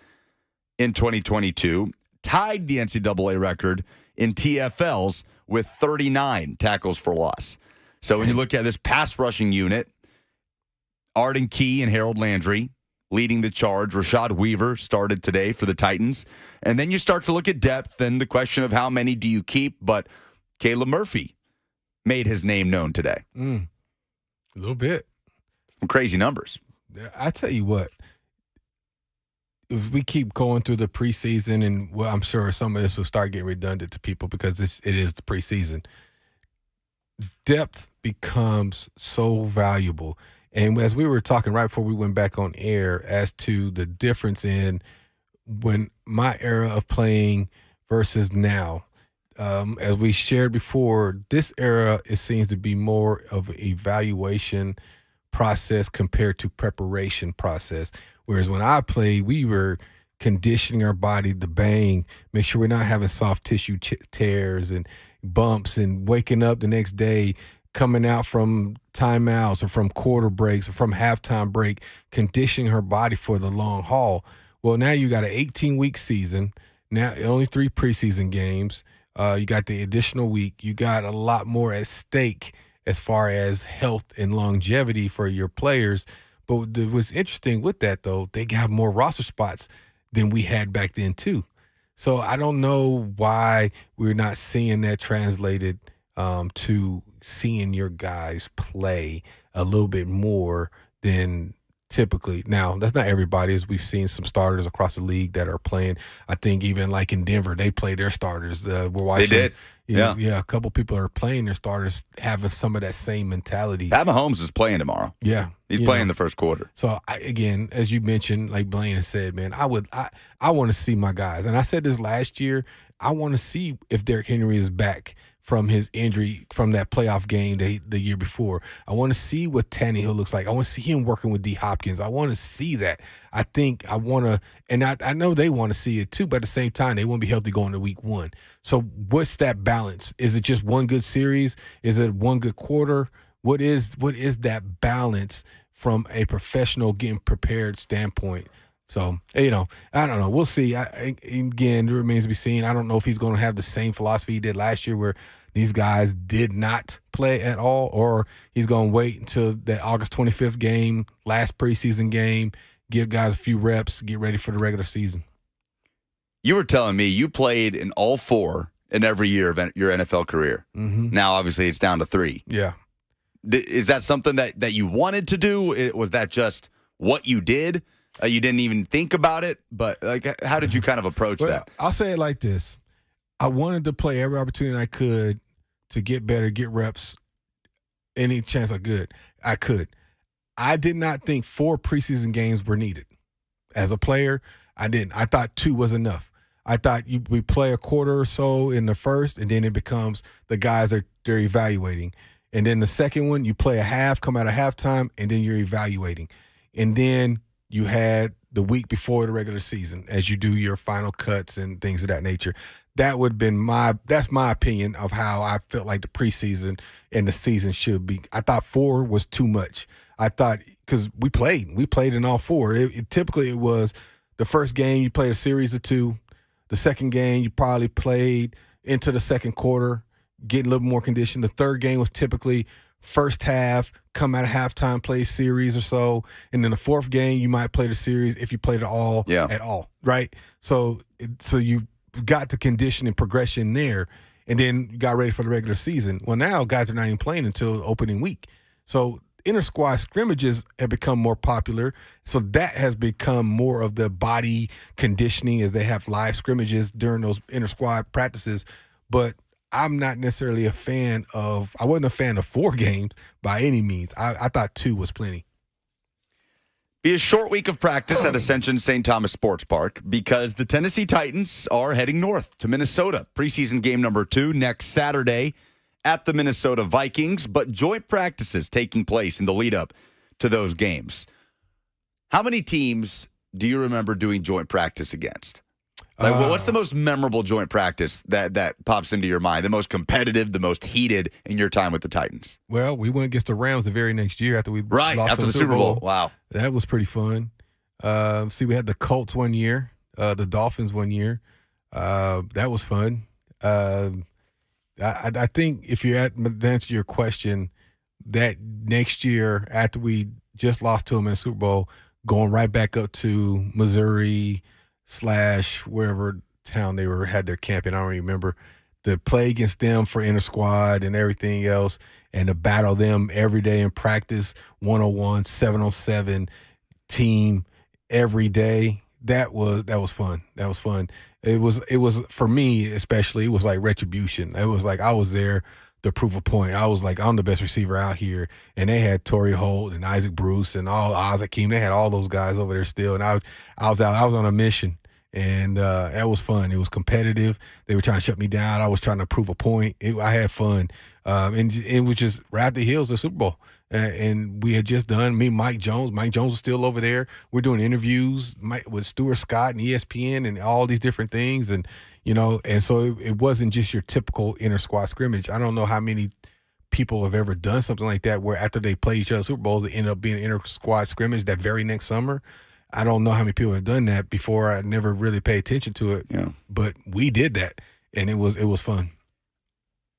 in 2022, tied the NCAA record in TFLs with 39 tackles for loss. So when you look at this pass rushing unit, Arden Key and Harold Landry leading the charge. Rashad Weaver started today for the Titans. And then you start to look at depth and the question of how many do you keep. But Caleb Murphy made his name known today. A little bit. Some crazy numbers. I tell you what, if we keep going through the preseason, and well, I'm sure some of this will start getting redundant to people because it is the preseason, depth becomes so valuable. And as we were talking right before we went back on air as to the difference in when my era of playing versus now, as we shared before, this era, it seems to be more of an evaluation process compared to preparation process. Whereas when I played, we were conditioning our body to bang, make sure we're not having soft tissue tears and bumps and waking up the next day coming out from timeouts or from quarter breaks or from halftime break, conditioning her body for the long haul. Well, now you got an 18-week season, now only 3 preseason games. You got the additional week. You got a lot more at stake as far as health and longevity for your players. But what's interesting with that, though, they got more roster spots than we had back then, too. So I don't know why we're not seeing that translated to seeing your guys play a little bit more than typically. Now, that's not everybody, as we've seen some starters across the league that are playing. I think even like in Denver, they play their starters. We're watching. They did. Yeah, a couple people are playing their starters, having some of that same mentality. Pat Mahomes is playing tomorrow. Yeah. He's playing the first quarter. So, again, as you mentioned, like Blaine has said, man, I want to see my guys. And I said this last year, I want to see if Derrick Henry is back from his injury from that playoff game the year before. I want to see what Tannehill looks like. I want to see him working with D. Hopkins. I want to see that. I think I want to, and I know they want to see it too, but at the same time, they want to be healthy going to week 1. So what's that balance? Is it just one good series? Is it one good quarter? What is that balance from a professional getting prepared standpoint? So, I don't know. We'll see. Again, it remains to be seen. I don't know if he's going to have the same philosophy he did last year where these guys did not play at all, or he's going to wait until that August 25th game, last preseason game, give guys a few reps, get ready for the regular season. You were telling me you played in all 4 in every year of your NFL career. Mm-hmm. Now, obviously, it's down to 3. Yeah. Is that something that you wanted to do? Was that just what you did? You didn't even think about it? But how did you kind of approach that? I'll say it like this. I wanted to play every opportunity I could to get better, get reps, any chance I could. I did not think 4 preseason games were needed. As a player, I didn't. I thought 2 was enough. I thought we play a quarter or so in the first, and then it becomes the guys they're evaluating. And then the second one, you play a half, come out of halftime, and then you're evaluating. And then you had the week before the regular season as you do your final cuts and things of that nature. That would have been that's my opinion of how I felt like the preseason and the season should be. I thought 4 was too much. I thought, because we played in all 4. Typically it was the first game you played a series of 2. The second game you probably played into the second quarter, getting a little more condition. The third game was typically first half, come out of halftime, play a series or so. And then the fourth game, you might play the series if you played it all at all, right? So you got the condition and progression there, and then you got ready for the regular season. Well, now guys are not even playing until opening week. So inter-squad scrimmages have become more popular. So that has become more of the body conditioning as they have live scrimmages during those inter-squad practices. But I'm not necessarily I wasn't a fan of 4 games by any means. I thought 2 was plenty. Be a short week of practice at Ascension St. Thomas Sports Park because the Tennessee Titans are heading north to Minnesota. Preseason game number 2 next Saturday at the Minnesota Vikings, but joint practices taking place in the lead up to those games. How many teams do you remember doing joint practice against? Like, what's the most memorable joint practice that pops into your mind? The most competitive, the most heated in your time with the Titans? Well, we went against the Rams the very next year after we lost after to the Super Bowl. Wow. That was pretty fun. We had the Colts one year, the Dolphins one year. That was fun. I think if you're to answer your question, that next year after we just lost to them in the Super Bowl, going right back up to Missouri / wherever town they had their camp in, I don't remember, to play against them for inter squad and everything else, and to battle them every day in practice, 1-on-1, 7-on-7 team every day. That was fun. That was fun. It was for me especially. It was like retribution. It was like I was there to prove a point. I was like, I'm the best receiver out here, and they had Torrey Holt and Isaac Bruce and all Isaac Keem. They had all those guys over there still, and I was on a mission, and that was fun. It was competitive. They were trying to shut me down. I was trying to prove a point. I had fun, and it was just right at the heels of the Super Bowl. And we had just done Mike Jones. Mike Jones was still over there. We're doing interviews with Stuart Scott and ESPN and all these different things, and so it wasn't just your typical inter-squad scrimmage. I don't know how many people have ever done something like that where after they play each other Super Bowls, it ended up being an inter-squad scrimmage that very next summer. I don't know how many people have done that before. I never really paid attention to it, but we did that, and it was fun.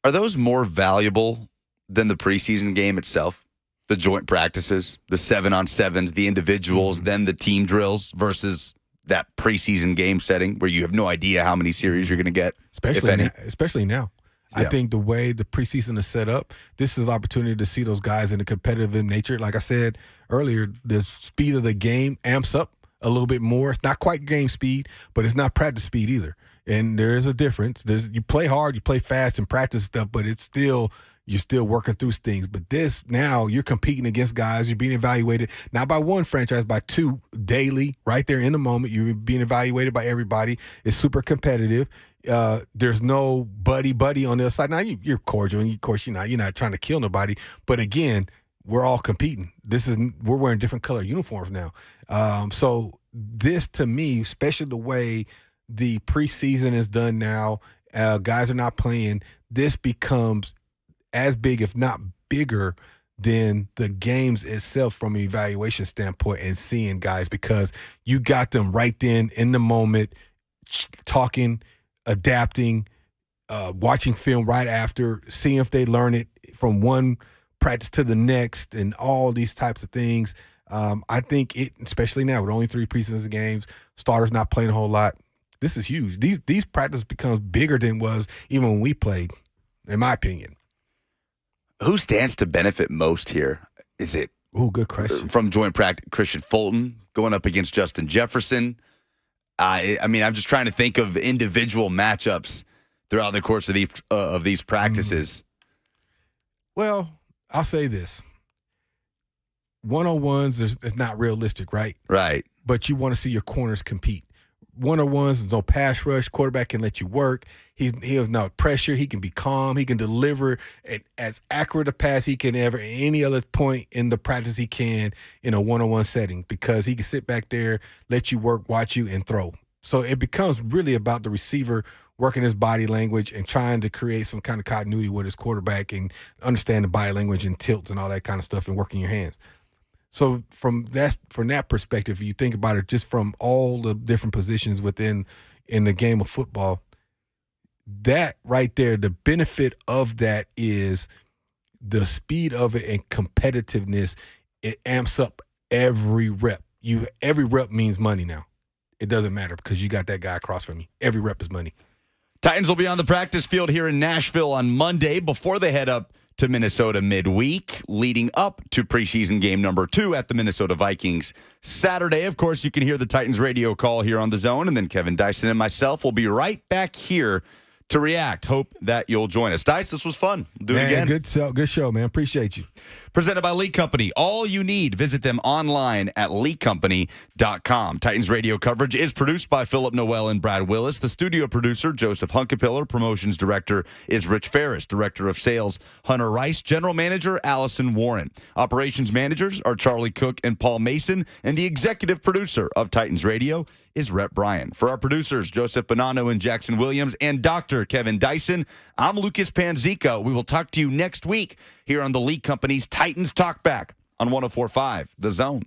Are those more valuable than the preseason game itself? The joint practices, the 7-on-7s, the individuals, then the team drills versus that preseason game setting where you have no idea how many series you're going to get, especially now. Yeah. I think the way the preseason is set up, this is an opportunity to see those guys in a competitive nature. Like I said earlier, the speed of the game amps up a little bit more. It's not quite game speed, but it's not practice speed either. And there is a difference. You play hard, you play fast and practice stuff, but it's still – you're still working through things. But this, now you're competing against guys. You're being evaluated not by one franchise, by two daily, right there in the moment. You're being evaluated by everybody. It's Super competitive. There's no buddy on the other side. Now, you're cordial, and of course, you're not trying to kill nobody. But again, we're all competing. We're wearing different color uniforms now. So this, to me, especially the way the preseason is done now, guys are not playing, this becomes as big, if not bigger, than the games itself from an evaluation standpoint and seeing guys, because you got them right then in the moment, talking, adapting, watching film right after, seeing if they learn it from one practice to the next, and all these types of things. I think especially now with only 3 preseason games, starters not playing a whole lot, this is huge. These practices becomes bigger than was even when we played, in my opinion. Who stands to benefit most here? Is it good question. From joint practice, Christian Fulton going up against Justin Jefferson? I'm just trying to think of individual matchups throughout the course of these practices. Well, I'll say this. 1-on-1s is not realistic, right? Right. But you want to see your corners compete. 1-on-1s, there's no pass rush. Quarterback can let you work. He has no pressure. He can be calm. He can deliver as accurate a pass he can ever at any other point in the practice he can in a 1-on-1 setting, because he can sit back there, let you work, watch you, and throw. So it becomes really about the receiver working his body language and trying to create some kind of continuity with his quarterback and understand the body language and tilts and all that kind of stuff and working your hands. So from that perspective, you think about it just from all the different positions in the game of football, that right there, the benefit of that is the speed of it and competitiveness. It amps up every rep. Every rep means money now. It doesn't matter because you got that guy across from you. Every rep is money. Titans will be on the practice field here in Nashville on Monday before they head up to Minnesota midweek, leading up to preseason game number 2 at the Minnesota Vikings Saturday. Of course, you can hear the Titans radio call here on The Zone, and then Kevin Dyson and myself will be right back here to react. Hope that you'll join us. Dice, this was fun. Do it again. Good show, man. Appreciate you. Presented by Lee Company. All you need. Visit them online at leecompany.com. Titans radio coverage is produced by Philip Noel and Brad Willis. The studio producer, Joseph Hunkapiller. Promotions director is Rich Ferris. Director of sales, Hunter Rice. General manager, Allison Warren. Operations managers are Charlie Cook and Paul Mason. And the executive producer of Titans radio is Rhett Bryan. For our producers, Joseph Bonanno and Jackson Williams, and Dr. Kevin Dyson, I'm Lucas Panzica. We will talk to you next week here on the Lee Company's Titans Talkback on 104.5 The Zone.